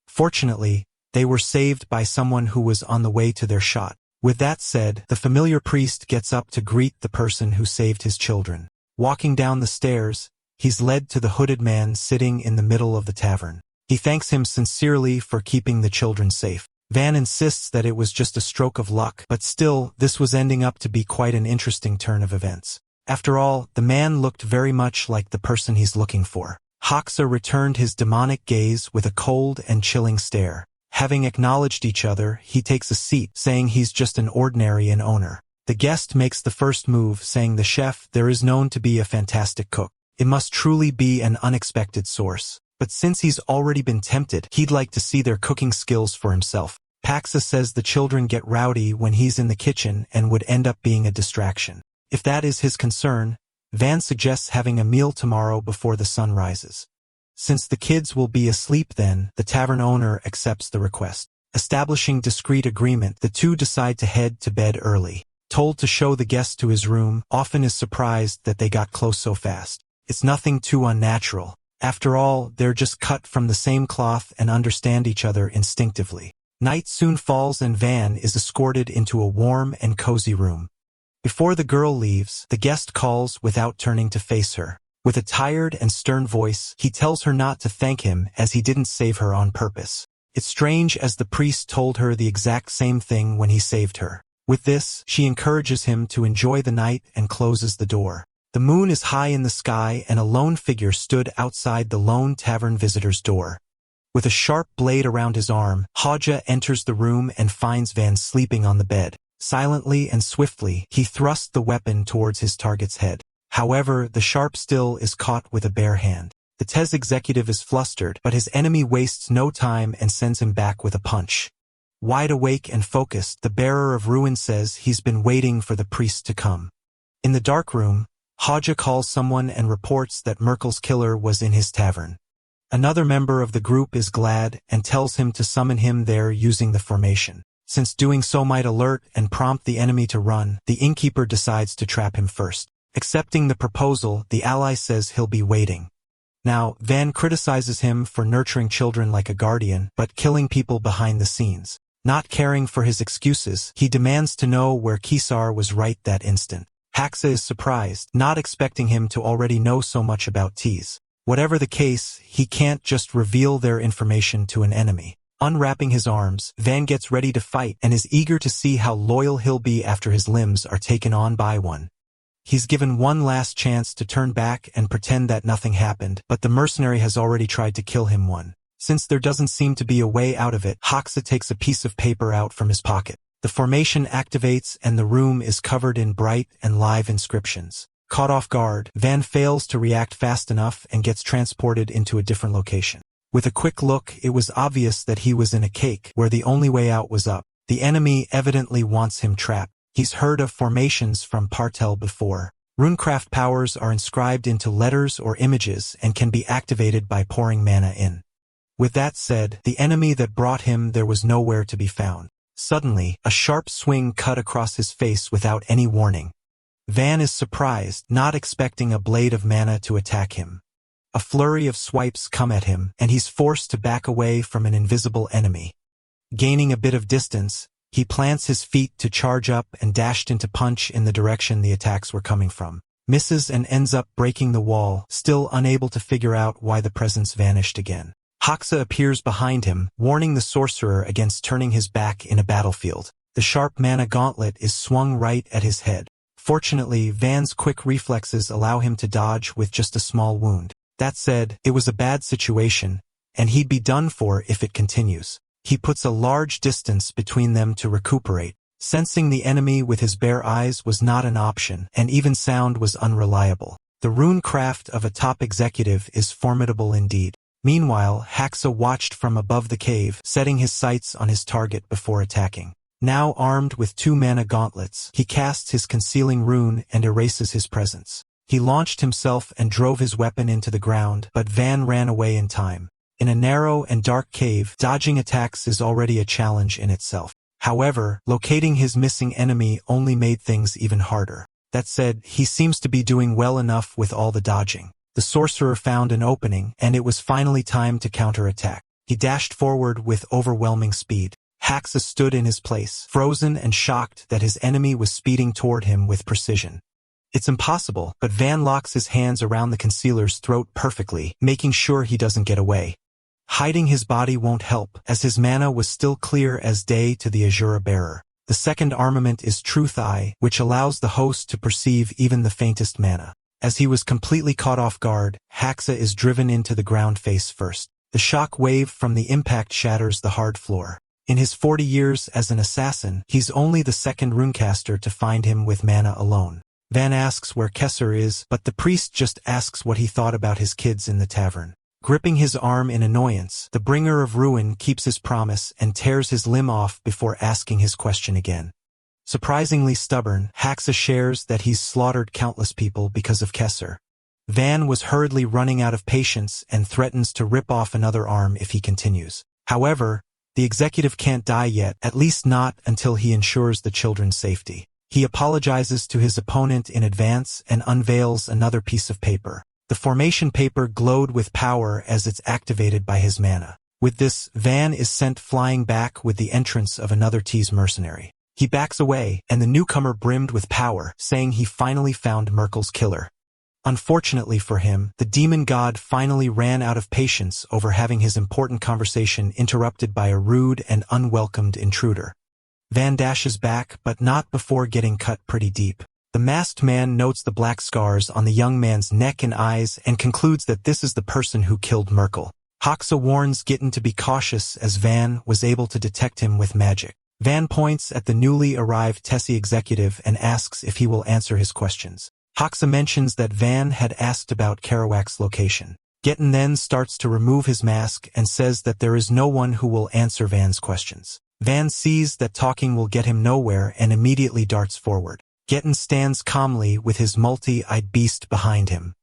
Fortunately, they were saved by someone who was on the way to their shot. With that said, the familiar priest gets up to greet the person who saved his children. Walking down the stairs, he's led to the hooded man sitting in the middle of the tavern. He thanks him sincerely for keeping the children safe. Van insists that it was just a stroke of luck, but still, this was ending up to be quite an interesting turn of events. After all, the man looked very much like the person he's looking for. Hoxa returned his demonic gaze with a cold and chilling stare. Having acknowledged each other, he takes a seat, saying he's just an ordinary inn owner. The guest makes the first move, saying the chef there is known to be a fantastic cook. It must truly be an unexpected source. But since he's already been tempted, he'd like to see their cooking skills for himself. Paxa says the children get rowdy when he's in the kitchen and would end up being a distraction. If that is his concern, Van suggests having a meal tomorrow before the sun rises. Since the kids will be asleep then, the tavern owner accepts the request. Establishing discreet agreement, the two decide to head to bed early. Told to show the guest to his room, Often is surprised that they got close so fast. It's nothing too unnatural. After all, they're just cut from the same cloth and understand each other instinctively. Night soon falls and Van is escorted into a warm and cozy room. Before the girl leaves, the guest calls without turning to face her. With a tired and stern voice, he tells her not to thank him as he didn't save her on purpose. It's strange as the priest told her the exact same thing when he saved her. With this, she encourages him to enjoy the night and closes the door. The moon is high in the sky and a lone figure stood outside the lone tavern visitor's door. With a sharp blade around his arm, Haja enters the room and finds Van sleeping on the bed. Silently and swiftly, he thrusts the weapon towards his target's head. However, the sharp steel is caught with a bare hand. The Tez executive is flustered, but his enemy wastes no time and sends him back with a punch. Wide awake and focused, the bearer of ruin says he's been waiting for the priest to come. In the dark room, Haja calls someone and reports that Merkel's killer was in his tavern. Another member of the group is glad and tells him to summon him there using the formation. Since doing so might alert and prompt the enemy to run, the innkeeper decides to trap him first. Accepting the proposal, the ally says he'll be waiting. Now, Van criticizes him for nurturing children like a guardian, but killing people behind the scenes. Not caring for his excuses, he demands to know where Kisar was right that instant. Haxa is surprised, not expecting him to already know so much about T's. Whatever the case, he can't just reveal their information to an enemy. Unwrapping his arms, Van gets ready to fight and is eager to see how loyal he'll be after his limbs are taken on by one. He's given one last chance to turn back and pretend that nothing happened, but the mercenary has already tried to kill him one. Since there doesn't seem to be a way out of it, Haxa takes a piece of paper out from his pocket. The formation activates and the room is covered in bright and live inscriptions. Caught off guard, Van fails to react fast enough and gets transported into a different location. With a quick look, it was obvious that he was in a cake where the only way out was up. The enemy evidently wants him trapped. He's heard of formations from Partel before. Runecraft powers are inscribed into letters or images and can be activated by pouring mana in. With that said, the enemy that brought him there was nowhere to be found. Suddenly, a sharp swing cut across his face without any warning. Van is surprised, not expecting a blade of mana to attack him. A flurry of swipes come at him, and he's forced to back away from an invisible enemy. Gaining a bit of distance, he plants his feet to charge up and dashed into punch in the direction the attacks were coming from. Misses and ends up breaking the wall, still unable to figure out why the presence vanished again. Haxa appears behind him, warning the sorcerer against turning his back in a battlefield. The sharp mana gauntlet is swung right at his head. Fortunately, Van's quick reflexes allow him to dodge with just a small wound. That said, it was a bad situation, and he'd be done for if it continues. He puts a large distance between them to recuperate. Sensing the enemy with his bare eyes was not an option, and even sound was unreliable. The rune craft of a top executive is formidable indeed. Meanwhile, Haxa watched from above the cave, setting his sights on his target before attacking. Now armed with 2 mana gauntlets, he casts his concealing rune and erases his presence. He launched himself and drove his weapon into the ground, but Van ran away in time. In a narrow and dark cave, dodging attacks is already a challenge in itself. However, locating his missing enemy only made things even harder. That said, he seems to be doing well enough with all the dodging. The sorcerer found an opening, and it was finally time to counterattack. He dashed forward with overwhelming speed. Haxa stood in his place, frozen and shocked that his enemy was speeding toward him with precision. It's impossible, but Van locks his hands around the concealer's throat perfectly, making sure he doesn't get away. Hiding his body won't help, as his mana was still clear as day to the Asura bearer. The second armament is Truth Eye, which allows the host to perceive even the faintest mana. As he was completely caught off guard, Haxa is driven into the ground face first. The shock wave from the impact shatters the hard floor. In his 40 years as an assassin, he's only the second runecaster to find him with mana alone. Van asks where Kesser is, but the priest just asks what he thought about his kids in the tavern. Gripping his arm in annoyance, the bringer of ruin keeps his promise and tears his limb off before asking his question again. Surprisingly stubborn, Haxa shares that he's slaughtered countless people because of Kesser. Van was hurriedly running out of patience and threatens to rip off another arm if he continues. However, the executive can't die yet, at least not until he ensures the children's safety. He apologizes to his opponent in advance and unveils another piece of paper. The formation paper glowed with power as it's activated by his mana. With this, Van is sent flying back with the entrance of another T's mercenary. He backs away, and the newcomer brimmed with power, saying he finally found Merkel's killer. Unfortunately for him, the demon god finally ran out of patience over having his important conversation interrupted by a rude and unwelcomed intruder. Van dashes back, but not before getting cut pretty deep. The masked man notes the black scars on the young man's neck and eyes and concludes that this is the person who killed Merkel. Haxa warns Gitten to be cautious as Van was able to detect him with magic. Van points at the newly arrived Tessie executive and asks if he will answer his questions. Haxa mentions that Van had asked about Kerouac's location. Gitten then starts to remove his mask and says that there is no one who will answer Van's questions. Van sees that talking will get him nowhere and immediately darts forward. Gitten stands calmly with his multi-eyed beast behind him.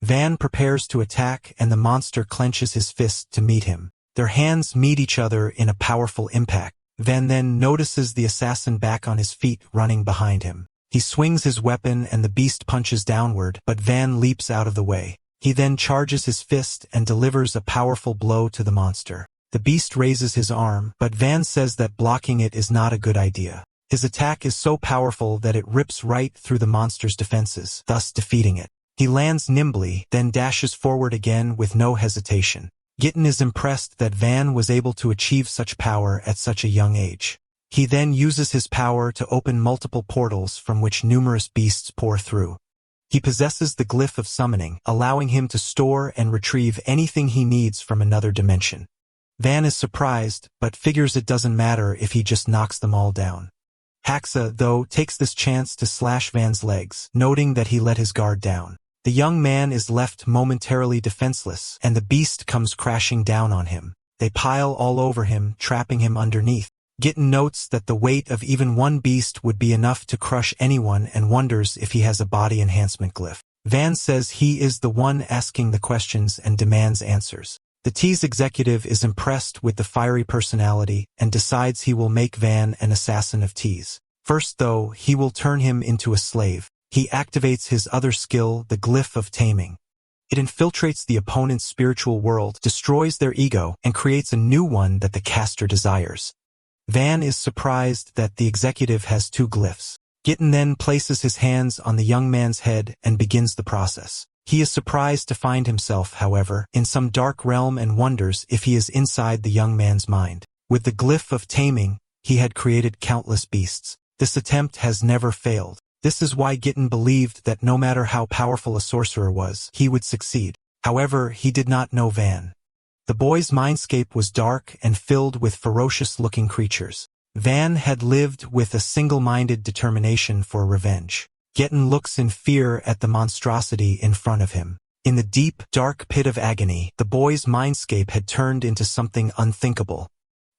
Van prepares to attack and the monster clenches his fist to meet him. Their hands meet each other in a powerful impact. Van then notices the assassin back on his feet running behind him. He swings his weapon and the beast punches downward, but Van leaps out of the way. He then charges his fist and delivers a powerful blow to the monster. The beast raises his arm, but Van says that blocking it is not a good idea. His attack is so powerful that it rips right through the monster's defenses, thus defeating it. He lands nimbly, then dashes forward again with no hesitation. Gitten is impressed that Van was able to achieve such power at such a young age. He then uses his power to open multiple portals from which numerous beasts pour through. He possesses the glyph of summoning, allowing him to store and retrieve anything he needs from another dimension. Van is surprised, but figures it doesn't matter if he just knocks them all down. Haxa, though, takes this chance to slash Van's legs, noting that he let his guard down. The young man is left momentarily defenseless, and the beast comes crashing down on him. They pile all over him, trapping him underneath. Gitten notes that the weight of even one beast would be enough to crush anyone and wonders if he has a body enhancement glyph. Van says he is the one asking the questions and demands answers. The T's executive is impressed with the fiery personality and decides he will make Van an assassin of T's. First, though, he will turn him into a slave. He activates his other skill, the glyph of taming. It infiltrates the opponent's spiritual world, destroys their ego, and creates a new one that the caster desires. Van is surprised that the executive has 2 glyphs. Gitten then places his hands on the young man's head and begins the process. He is surprised to find himself, however, in some dark realm and wonders if he is inside the young man's mind. With the glyph of taming, he had created countless beasts. This attempt has never failed. This is why Gitten believed that no matter how powerful a sorcerer was, he would succeed. However, he did not know Van. The boy's mindscape was dark and filled with ferocious-looking creatures. Van had lived with a single-minded determination for revenge. Gitten looks in fear at the monstrosity in front of him. In the deep, dark pit of agony, the boy's mindscape had turned into something unthinkable.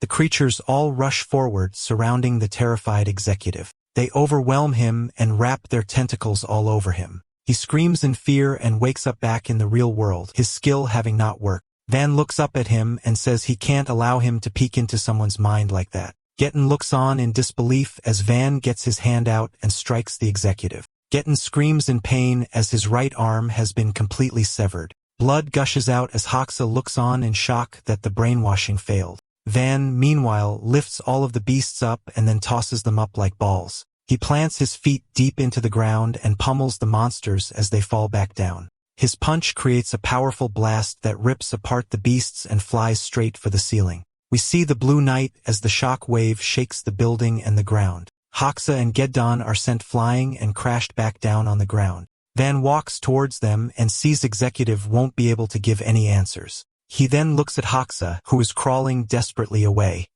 The creatures all rush forward, surrounding the terrified executive. They overwhelm him and wrap their tentacles all over him. He screams in fear and wakes up back in the real world, his skill having not worked. Van looks up at him and says he can't allow him to peek into someone's mind like that. Gitten looks on in disbelief as Van gets his hand out and strikes the executive. Gitten screams in pain as his right arm has been completely severed. Blood gushes out as Hoxa looks on in shock that the brainwashing failed. Van, meanwhile, lifts all of the beasts up and then tosses them up like balls. He plants his feet deep into the ground and pummels the monsters as they fall back down. His punch creates a powerful blast that rips apart the beasts and flies straight for the ceiling. We see the blue night as the shock wave shakes the building and the ground. Hoxa and Geddon are sent flying and crashed back down on the ground. Van walks towards them and sees Executive won't be able to give any answers. He then looks at Hoxa, who is crawling desperately away.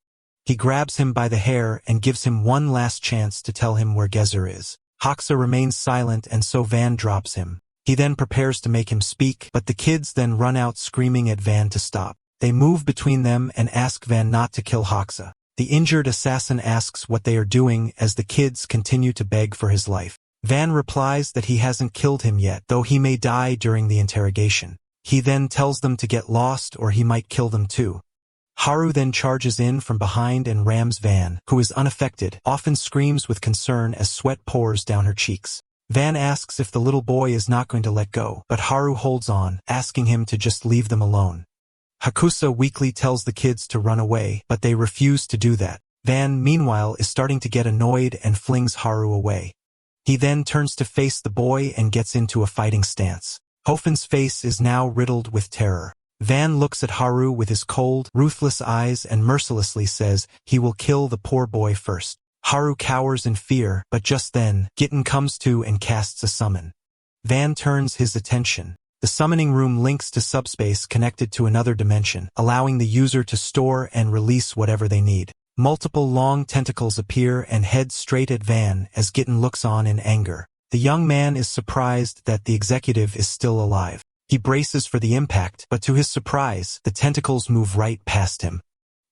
He grabs him by the hair and gives him one last chance to tell him where Gezer is. Hoxa remains silent and so Van drops him. He then prepares to make him speak, but the kids then run out screaming at Van to stop. They move between them and ask Van not to kill Hoxa. The injured assassin asks what they are doing as the kids continue to beg for his life. Van replies that he hasn't killed him yet, though he may die during the interrogation. He then tells them to get lost or he might kill them too. Haru then charges in from behind and rams Van, who is unaffected, often screams with concern as sweat pours down her cheeks. Van asks if the little boy is not going to let go, but Haru holds on, asking him to just leave them alone. Hakusa weakly tells the kids to run away, but they refuse to do that. Van, meanwhile, is starting to get annoyed and flings Haru away. He then turns to face the boy and gets into a fighting stance. Hofen's face is now riddled with terror. Van looks at Haru with his cold, ruthless eyes and mercilessly says he will kill the poor boy first. Haru cowers in fear, but just then, Gitten comes to and casts a summon. Van turns his attention. The summoning room links to subspace connected to another dimension, allowing the user to store and release whatever they need. Multiple long tentacles appear and head straight at Van as Gitten looks on in anger. The young man is surprised that the executive is still alive. He braces for the impact, but to his surprise, the tentacles move right past him.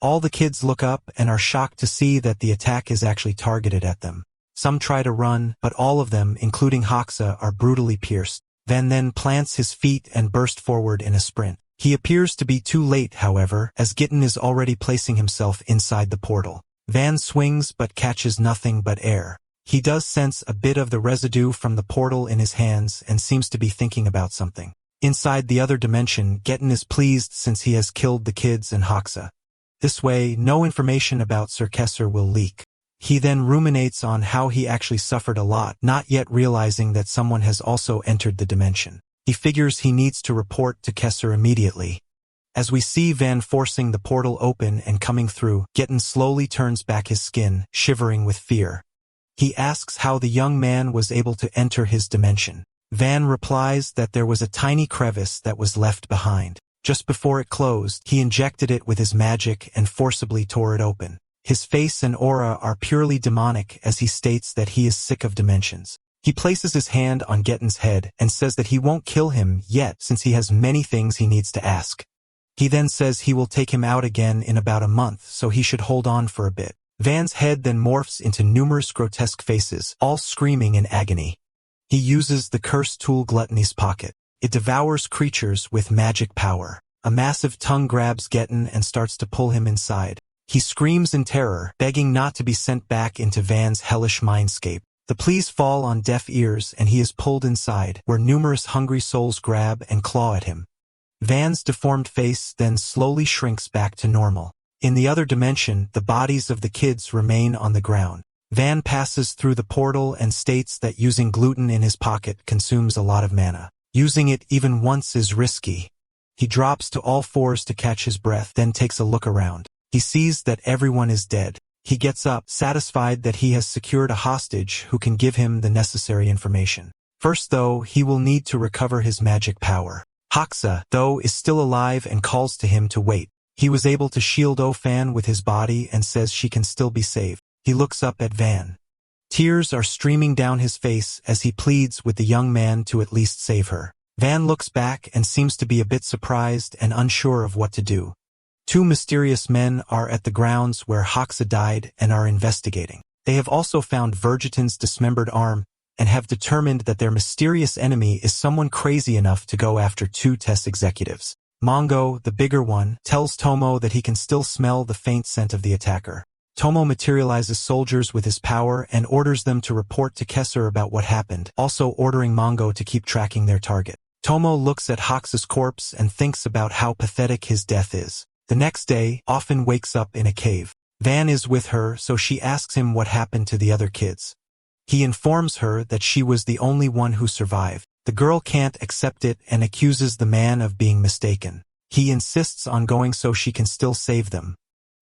All the kids look up and are shocked to see that the attack is actually targeted at them. Some try to run, but all of them, including Hoxa, are brutally pierced. Van then plants his feet and bursts forward in a sprint. He appears to be too late, however, as Gitten is already placing himself inside the portal. Van swings but catches nothing but air. He does sense a bit of the residue from the portal in his hands and seems to be thinking about something. Inside the other dimension, Gitten is pleased since he has killed the kids and Hoxa. This way, no information about Sir Kesser will leak. He then ruminates on how he actually suffered a lot, not yet realizing that someone has also entered the dimension. He figures he needs to report to Kesser immediately. As we see Van forcing the portal open and coming through, Gitten slowly turns back his skin, shivering with fear. He asks how the young man was able to enter his dimension. Van replies that there was a tiny crevice that was left behind. Just before it closed, he injected it with his magic and forcibly tore it open. His face and aura are purely demonic as he states that he is sick of dimensions. He places his hand on Getten's head and says that he won't kill him yet since he has many things he needs to ask. He then says he will take him out again in about a month, so he should hold on for a bit. Van's head then morphs into numerous grotesque faces, all screaming in agony. He uses the cursed tool Gluttony's pocket. It devours creatures with magic power. A massive tongue grabs Gitten and starts to pull him inside. He screams in terror, begging not to be sent back into Van's hellish mindscape. The pleas fall on deaf ears and he is pulled inside, where numerous hungry souls grab and claw at him. Van's deformed face then slowly shrinks back to normal. In the other dimension, the bodies of the kids remain on the ground. Van passes through the portal and states that using gluten in his pocket consumes a lot of mana. Using it even once is risky. He drops to all fours to catch his breath, then takes a look around. He sees that everyone is dead. He gets up, satisfied that he has secured a hostage who can give him the necessary information. First though, he will need to recover his magic power. Hoxa, though, is still alive and calls to him to wait. He was able to shield Ofan with his body and says she can still be saved. He looks up at Van. Tears are streaming down his face as he pleads with the young man to at least save her. Van looks back and seems to be a bit surprised and unsure of what to do. Two mysterious men are at the grounds where Hoxa died and are investigating. They have also found Vergiton's dismembered arm and have determined that their mysterious enemy is someone crazy enough to go after two test executives. Mongo, the bigger one, tells Tomo that he can still smell the faint scent of the attacker. Tomo materializes soldiers with his power and orders them to report to Kesser about what happened, also ordering Mongo to keep tracking their target. Tomo looks at Hoxa's corpse and thinks about how pathetic his death is. The next day, Ofan wakes up in a cave. Van is with her, so she asks him what happened to the other kids. He informs her that she was the only one who survived. The girl can't accept it and accuses the man of being mistaken. He insists on going so she can still save them.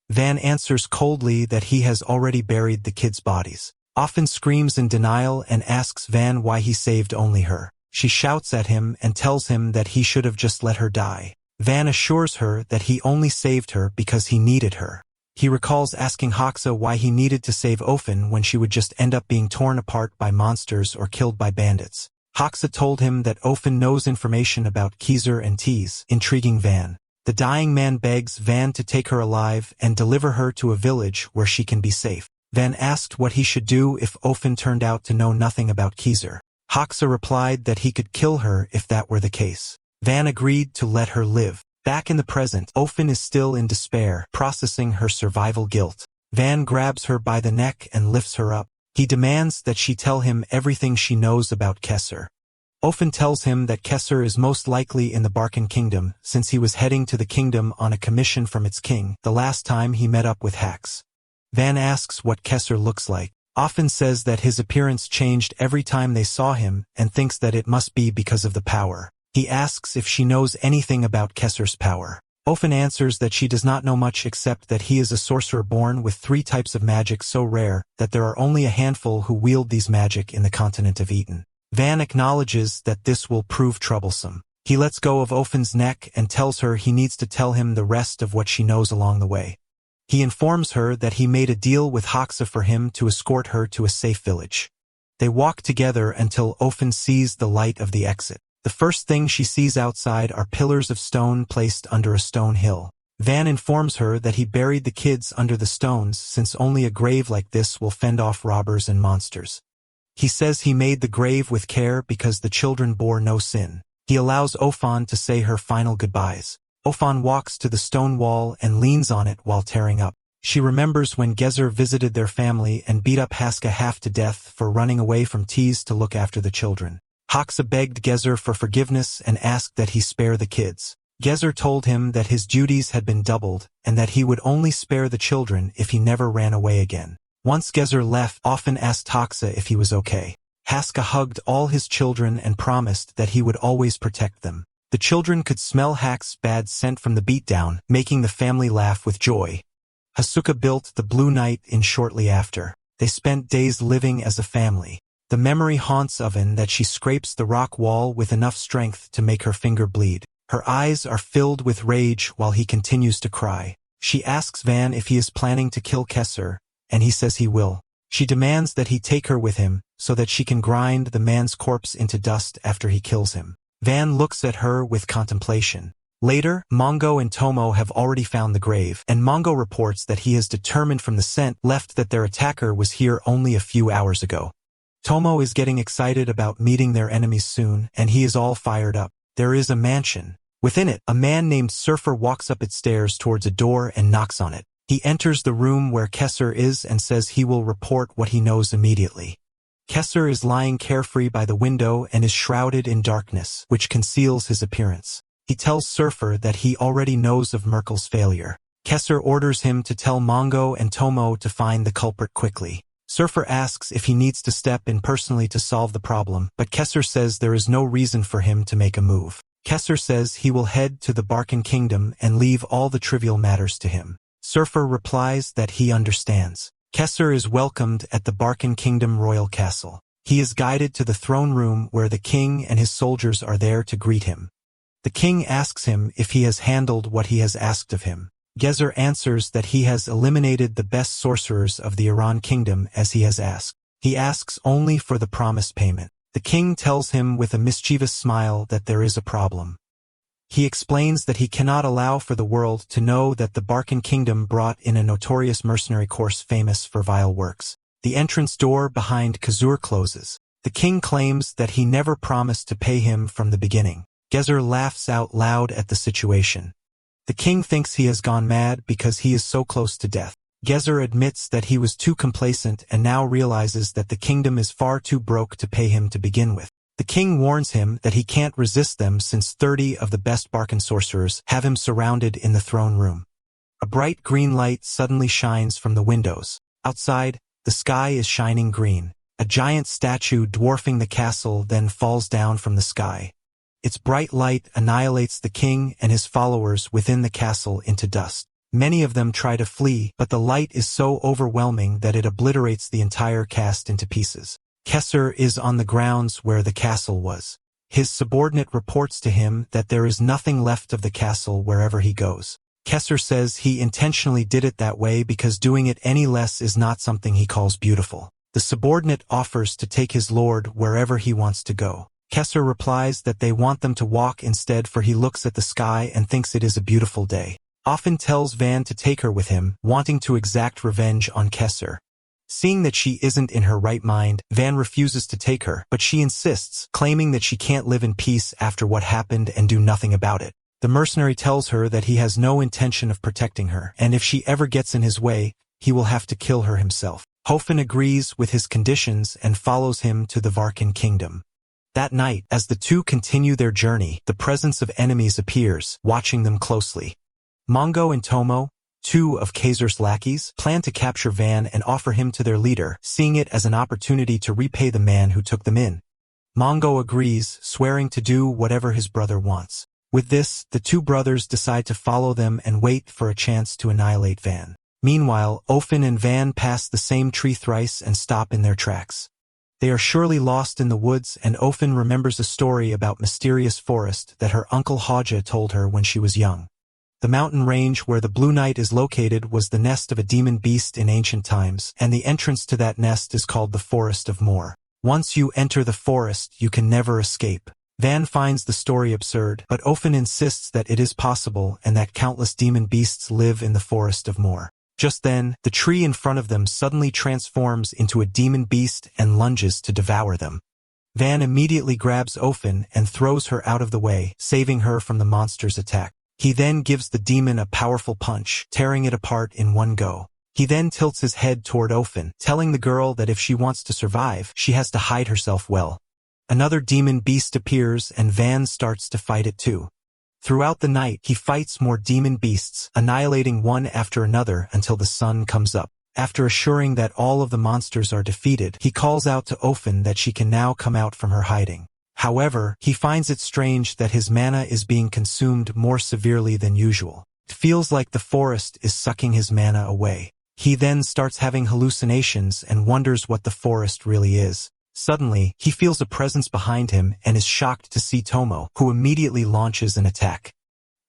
Van answers coldly that he has already buried the kids' bodies. Ofan screams in denial and asks Van why he saved only her. She shouts at him and tells him that he should have just let her die. Van assures her that he only saved her because he needed her. He recalls asking Hoxa why he needed to save Ofan when she would just end up being torn apart by monsters or killed by bandits. Hoxa told him that Ofan knows information about Keezer and Tease, intriguing Van. The dying man begs Van to take her alive and deliver her to a village where she can be safe. Van asked what he should do if Ofan turned out to know nothing about Keezer. Hoxa replied that he could kill her if that were the case. Van agreed to let her live. Back in the present, Ofan is still in despair, processing her survival guilt. Van grabs her by the neck and lifts her up. He demands that she tell him everything she knows about Kesser. Ofan tells him that Kesser is most likely in the Barkan Kingdom, since he was heading to the kingdom on a commission from its king the last time he met up with Hax. Van asks what Kesser looks like. Ofan says that his appearance changed every time they saw him and thinks that it must be because of the power. He asks if she knows anything about Kesser's power. Ofan answers that she does not know much except that he is a sorcerer born with 3 types of magic so rare that there are only a handful who wield these magic in the continent of Eden. Van acknowledges that this will prove troublesome. He lets go of Ofan's neck and tells her he needs to tell him the rest of what she knows along the way. He informs her that he made a deal with Hoxa for him to escort her to a safe village. They walk together until Ofan sees the light of the exit. The first thing she sees outside are pillars of stone placed under a stone hill. Van informs her that he buried the kids under the stones since only a grave like this will fend off robbers and monsters. He says he made the grave with care because the children bore no sin. He allows Ofan to say her final goodbyes. Ofan walks to the stone wall and leans on it while tearing up. She remembers when Gezer visited their family and beat up Haska half to death for running away from Tease to look after the children. Hoxa begged Gezer for forgiveness and asked that he spare the kids. Gezer told him that his duties had been doubled and that he would only spare the children if he never ran away again. Once Gezer left, Ofan asked Hoxa if he was okay. Haska hugged all his children and promised that he would always protect them. The children could smell Hax's bad scent from the beatdown, making the family laugh with joy. Hasuka built the Blue Knight in shortly after. They spent days living as a family. The memory haunts Oven that she scrapes the rock wall with enough strength to make her finger bleed. Her eyes are filled with rage while he continues to cry. She asks Van if he is planning to kill Kesser, and he says he will. She demands that he take her with him so that she can grind the man's corpse into dust after he kills him. Van looks at her with contemplation. Later, Mongo and Tomo have already found the grave, and Mongo reports that he has determined from the scent left that their attacker was here only a few hours ago. Tomo is getting excited about meeting their enemies soon, and he is all fired up. There is a mansion. Within it, a man named Surfer walks up its stairs towards a door and knocks on it. He enters the room where Kesser is and says he will report what he knows immediately. Kesser is lying carefree by the window and is shrouded in darkness, which conceals his appearance. He tells Surfer that he already knows of Merkel's failure. Kesser orders him to tell Mongo and Tomo to find the culprit quickly. Surfer asks if he needs to step in personally to solve the problem, but Kesser says there is no reason for him to make a move. Kesser says he will head to the Barkan Kingdom and leave all the trivial matters to him. Surfer replies that he understands. Kesser is welcomed at the Barkan Kingdom royal castle. He is guided to the throne room where the king and his soldiers are there to greet him. The king asks him if he has handled what he has asked of him. Gesser answers that he has eliminated the best sorcerers of the Iran kingdom as he has asked. He asks only for the promised payment. The king tells him with a mischievous smile that there is a problem. He explains that he cannot allow for the world to know that the Barkan kingdom brought in a notorious mercenary course famous for vile works. The entrance door behind Khazur closes. The king claims that he never promised to pay him from the beginning. Gesser laughs out loud at the situation. The king thinks he has gone mad because he is so close to death. Gesser admits that he was too complacent and now realizes that the kingdom is far too broke to pay him to begin with. The king warns him that he can't resist them since 30 of the best Barkan sorcerers have him surrounded in the throne room. A bright green light suddenly shines from the windows. Outside, the sky is shining green. A giant statue dwarfing the castle then falls down from the sky. Its bright light annihilates the king and his followers within the castle into dust. Many of them try to flee, but the light is so overwhelming that it obliterates the entire cast into pieces. Kesser is on the grounds where the castle was. His subordinate reports to him that there is nothing left of the castle wherever he goes. Kesser says he intentionally did it that way because doing it any less is not something he calls beautiful. The subordinate offers to take his lord wherever he wants to go. Kesser replies that they want them to walk instead, for he looks at the sky and thinks it is a beautiful day. Often tells Van to take her with him, wanting to exact revenge on Kesser. Seeing that she isn't in her right mind, Van refuses to take her, but she insists, claiming that she can't live in peace after what happened and do nothing about it. The mercenary tells her that he has no intention of protecting her, and if she ever gets in his way, he will have to kill her himself. Hofen agrees with his conditions and follows him to the Varkan kingdom. That night, as the two continue their journey, the presence of enemies appears, watching them closely. Mongo and Tomo, two of Kazer's lackeys, plan to capture Van and offer him to their leader, seeing it as an opportunity to repay the man who took them in. Mongo agrees, swearing to do whatever his brother wants. With this, the two brothers decide to follow them and wait for a chance to annihilate Van. Meanwhile, Ofen and Van pass the same tree thrice and stop in their tracks. They are surely lost in the woods, and Ofen remembers a story about mysterious forest that her uncle Haja told her when she was young. The mountain range where the Blue Knight is located was the nest of a demon beast in ancient times, and the entrance to that nest is called the Forest of Moor. Once you enter the forest, you can never escape. Van finds the story absurd, but Ofen insists that it is possible and that countless demon beasts live in the Forest of Moor. Just then, the tree in front of them suddenly transforms into a demon beast and lunges to devour them. Van immediately grabs Ofen and throws her out of the way, saving her from the monster's attack. He then gives the demon a powerful punch, tearing it apart in one go. He then tilts his head toward Ofen, telling the girl that if she wants to survive, she has to hide herself well. Another demon beast appears and Van starts to fight it too. Throughout the night, he fights more demon beasts, annihilating one after another until the sun comes up. After assuring that all of the monsters are defeated, he calls out to Ofen that she can now come out from her hiding. However, he finds it strange that his mana is being consumed more severely than usual. It feels like the forest is sucking his mana away. He then starts having hallucinations and wonders what the forest really is. Suddenly, he feels a presence behind him and is shocked to see Tomo, who immediately launches an attack.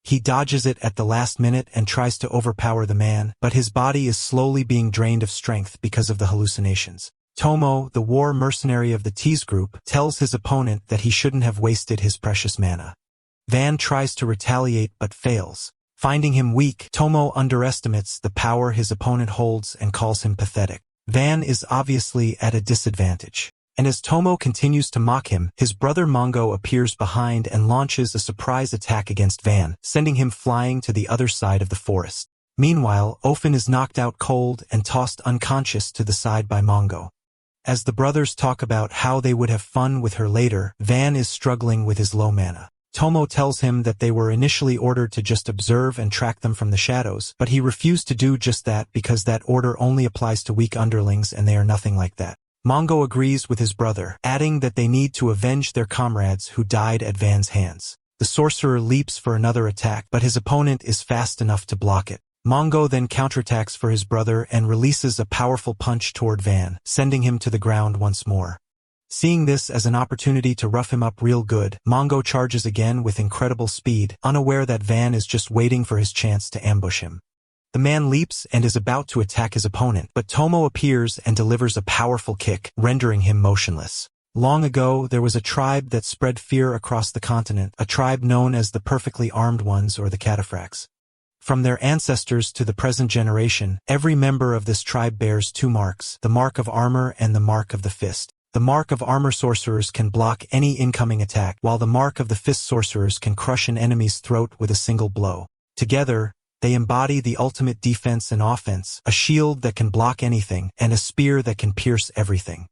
He dodges it at the last minute and tries to overpower the man, but his body is slowly being drained of strength because of the hallucinations. Tomo, the war mercenary of the Tease group, tells his opponent that he shouldn't have wasted his precious mana. Van tries to retaliate but fails. Finding him weak, Tomo underestimates the power his opponent holds and calls him pathetic. Van is obviously at a disadvantage. And as Tomo continues to mock him, his brother Mongo appears behind and launches a surprise attack against Van, sending him flying to the other side of the forest. Meanwhile, Ofen is knocked out cold and tossed unconscious to the side by Mongo. As the brothers talk about how they would have fun with her later, Van is struggling with his low mana. Tomo tells him that they were initially ordered to just observe and track them from the shadows, but he refused to do just that because that order only applies to weak underlings and they are nothing like that. Mongo agrees with his brother, adding that they need to avenge their comrades who died at Van's hands. The sorcerer leaps for another attack, but his opponent is fast enough to block it. Mongo then counterattacks for his brother and releases a powerful punch toward Van, sending him to the ground once more. Seeing this as an opportunity to rough him up real good, Mongo charges again with incredible speed, unaware that Van is just waiting for his chance to ambush him. The man leaps and is about to attack his opponent, but Tomo appears and delivers a powerful kick, rendering him motionless. Long ago, there was a tribe that spread fear across the continent, a tribe known as the Perfectly Armed Ones or the Cataphracts. From their ancestors to the present generation, every member of this tribe bears two marks, the mark of armor and the mark of the fist. The mark of armor sorcerers can block any incoming attack, while the mark of the fist sorcerers can crush an enemy's throat with a single blow. Together, they embody the ultimate defense and offense, a shield that can block anything, and a spear that can pierce everything.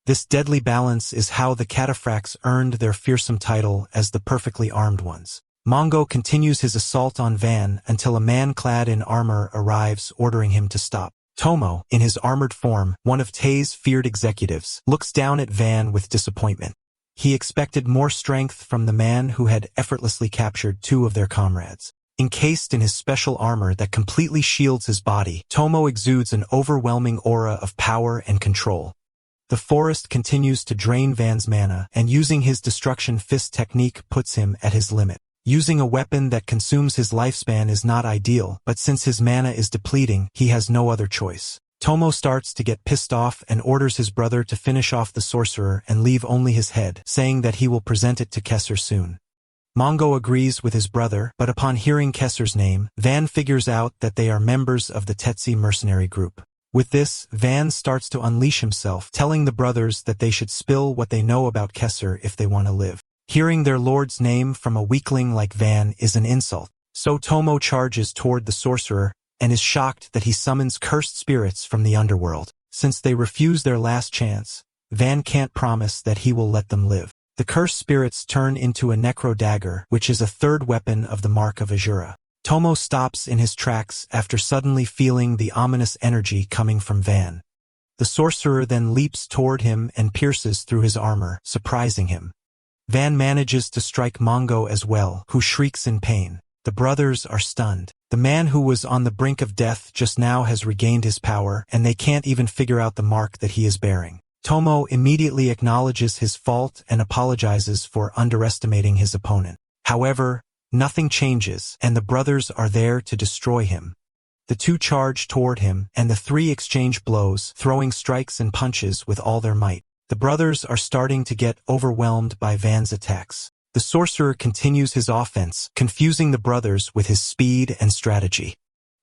This deadly balance is how the Cataphracts earned their fearsome title as the Perfectly Armed Ones. Mongo continues his assault on Van until a man clad in armor arrives, ordering him to stop. Tomo, in his armored form, one of Tei's feared executives, looks down at Van with disappointment. He expected more strength from the man who had effortlessly captured two of their comrades. Encased in his special armor that completely shields his body, Tomo exudes an overwhelming aura of power and control. The forest continues to drain Van's mana, and using his destruction fist technique puts him at his limit. Using a weapon that consumes his lifespan is not ideal, but since his mana is depleting, he has no other choice. Tomo starts to get pissed off and orders his brother to finish off the sorcerer and leave only his head, saying that he will present it to Kesser soon. Mongo agrees with his brother, but upon hearing Kesser's name, Van figures out that they are members of the Tetsi mercenary group. With this, Van starts to unleash himself, telling the brothers that they should spill what they know about Kesser if they want to live. Hearing their lord's name from a weakling like Van is an insult, so Tomo charges toward the sorcerer and is shocked that he summons cursed spirits from the underworld. Since they refuse their last chance, Van can't promise that he will let them live. The cursed spirits turn into a necro dagger, which is a third weapon of the mark of Asura. Tomo stops in his tracks after suddenly feeling the ominous energy coming from Van. The sorcerer then leaps toward him and pierces through his armor, surprising him. Van manages to strike Mongo as well, who shrieks in pain. The brothers are stunned. The man who was on the brink of death just now has regained his power, and they can't even figure out the mark that he is bearing. Tomo immediately acknowledges his fault and apologizes for underestimating his opponent. However, nothing changes, and the brothers are there to destroy him. The two charge toward him, and the three exchange blows, throwing strikes and punches with all their might. The brothers are starting to get overwhelmed by Van's attacks. The sorcerer continues his offense, confusing the brothers with his speed and strategy.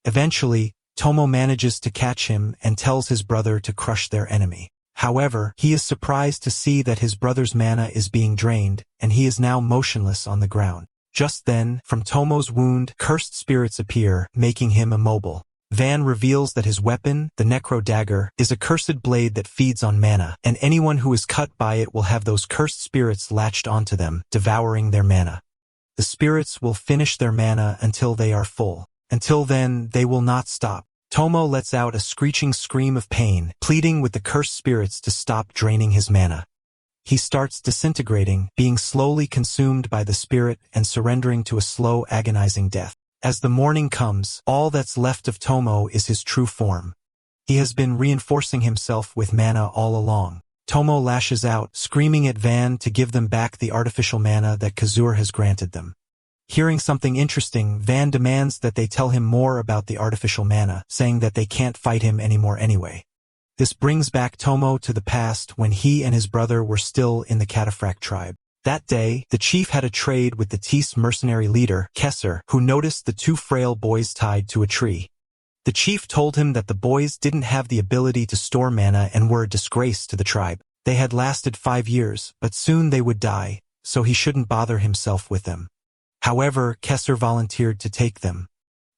Eventually, Tomo manages to catch him and tells his brother to crush their enemy. However, he is surprised to see that his brother's mana is being drained, and he is now motionless on the ground. Just then, from Tomo's wound, cursed spirits appear, making him immobile. Van reveals that his weapon, the Necro Dagger, is a cursed blade that feeds on mana, and anyone who is cut by it will have those cursed spirits latched onto them, devouring their mana. The spirits will finish their mana until they are full. Until then, they will not stop. Tomo lets out a screeching scream of pain, pleading with the cursed spirits to stop draining his mana. He starts disintegrating, being slowly consumed by the spirit and surrendering to a slow, agonizing death. As the morning comes, all that's left of Tomo is his true form. He has been reinforcing himself with mana all along. Tomo lashes out, screaming at Van to give them back the artificial mana that Kazur has granted them. Hearing something interesting, Van demands that they tell him more about the artificial mana, saying that they can't fight him anymore anyway. This brings back Tomo to the past when he and his brother were still in the Cataphract tribe. That day, the chief had a trade with the Tis mercenary leader, Kesser, who noticed the two frail boys tied to a tree. The chief told him that the boys didn't have the ability to store mana and were a disgrace to the tribe. They had lasted 5 years, but soon they would die, so he shouldn't bother himself with them. However, Kesser volunteered to take them.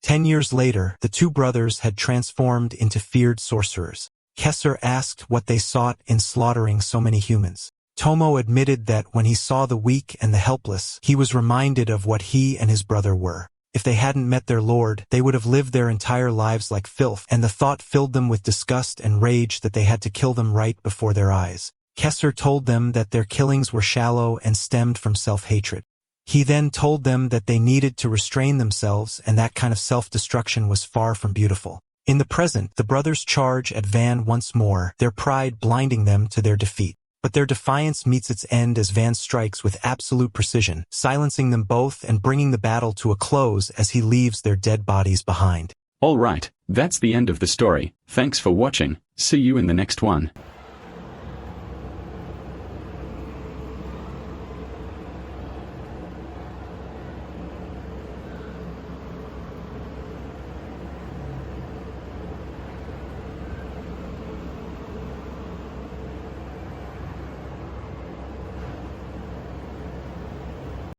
10 years later, the two brothers had transformed into feared sorcerers. Kesser asked what they sought in slaughtering so many humans. Tomo admitted that when he saw the weak and the helpless, he was reminded of what he and his brother were. If they hadn't met their lord, they would have lived their entire lives like filth, and the thought filled them with disgust and rage that they had to kill them right before their eyes. Kesser told them that their killings were shallow and stemmed from self-hatred. He then told them that they needed to restrain themselves, and that kind of self-destruction was far from beautiful. In the present, the brothers charge at Van once more, their pride blinding them to their defeat. But their defiance meets its end as Van strikes with absolute precision, silencing them both and bringing the battle to a close as he leaves their dead bodies behind. Alright, that's the end of the story. Thanks for watching. See you in the next one.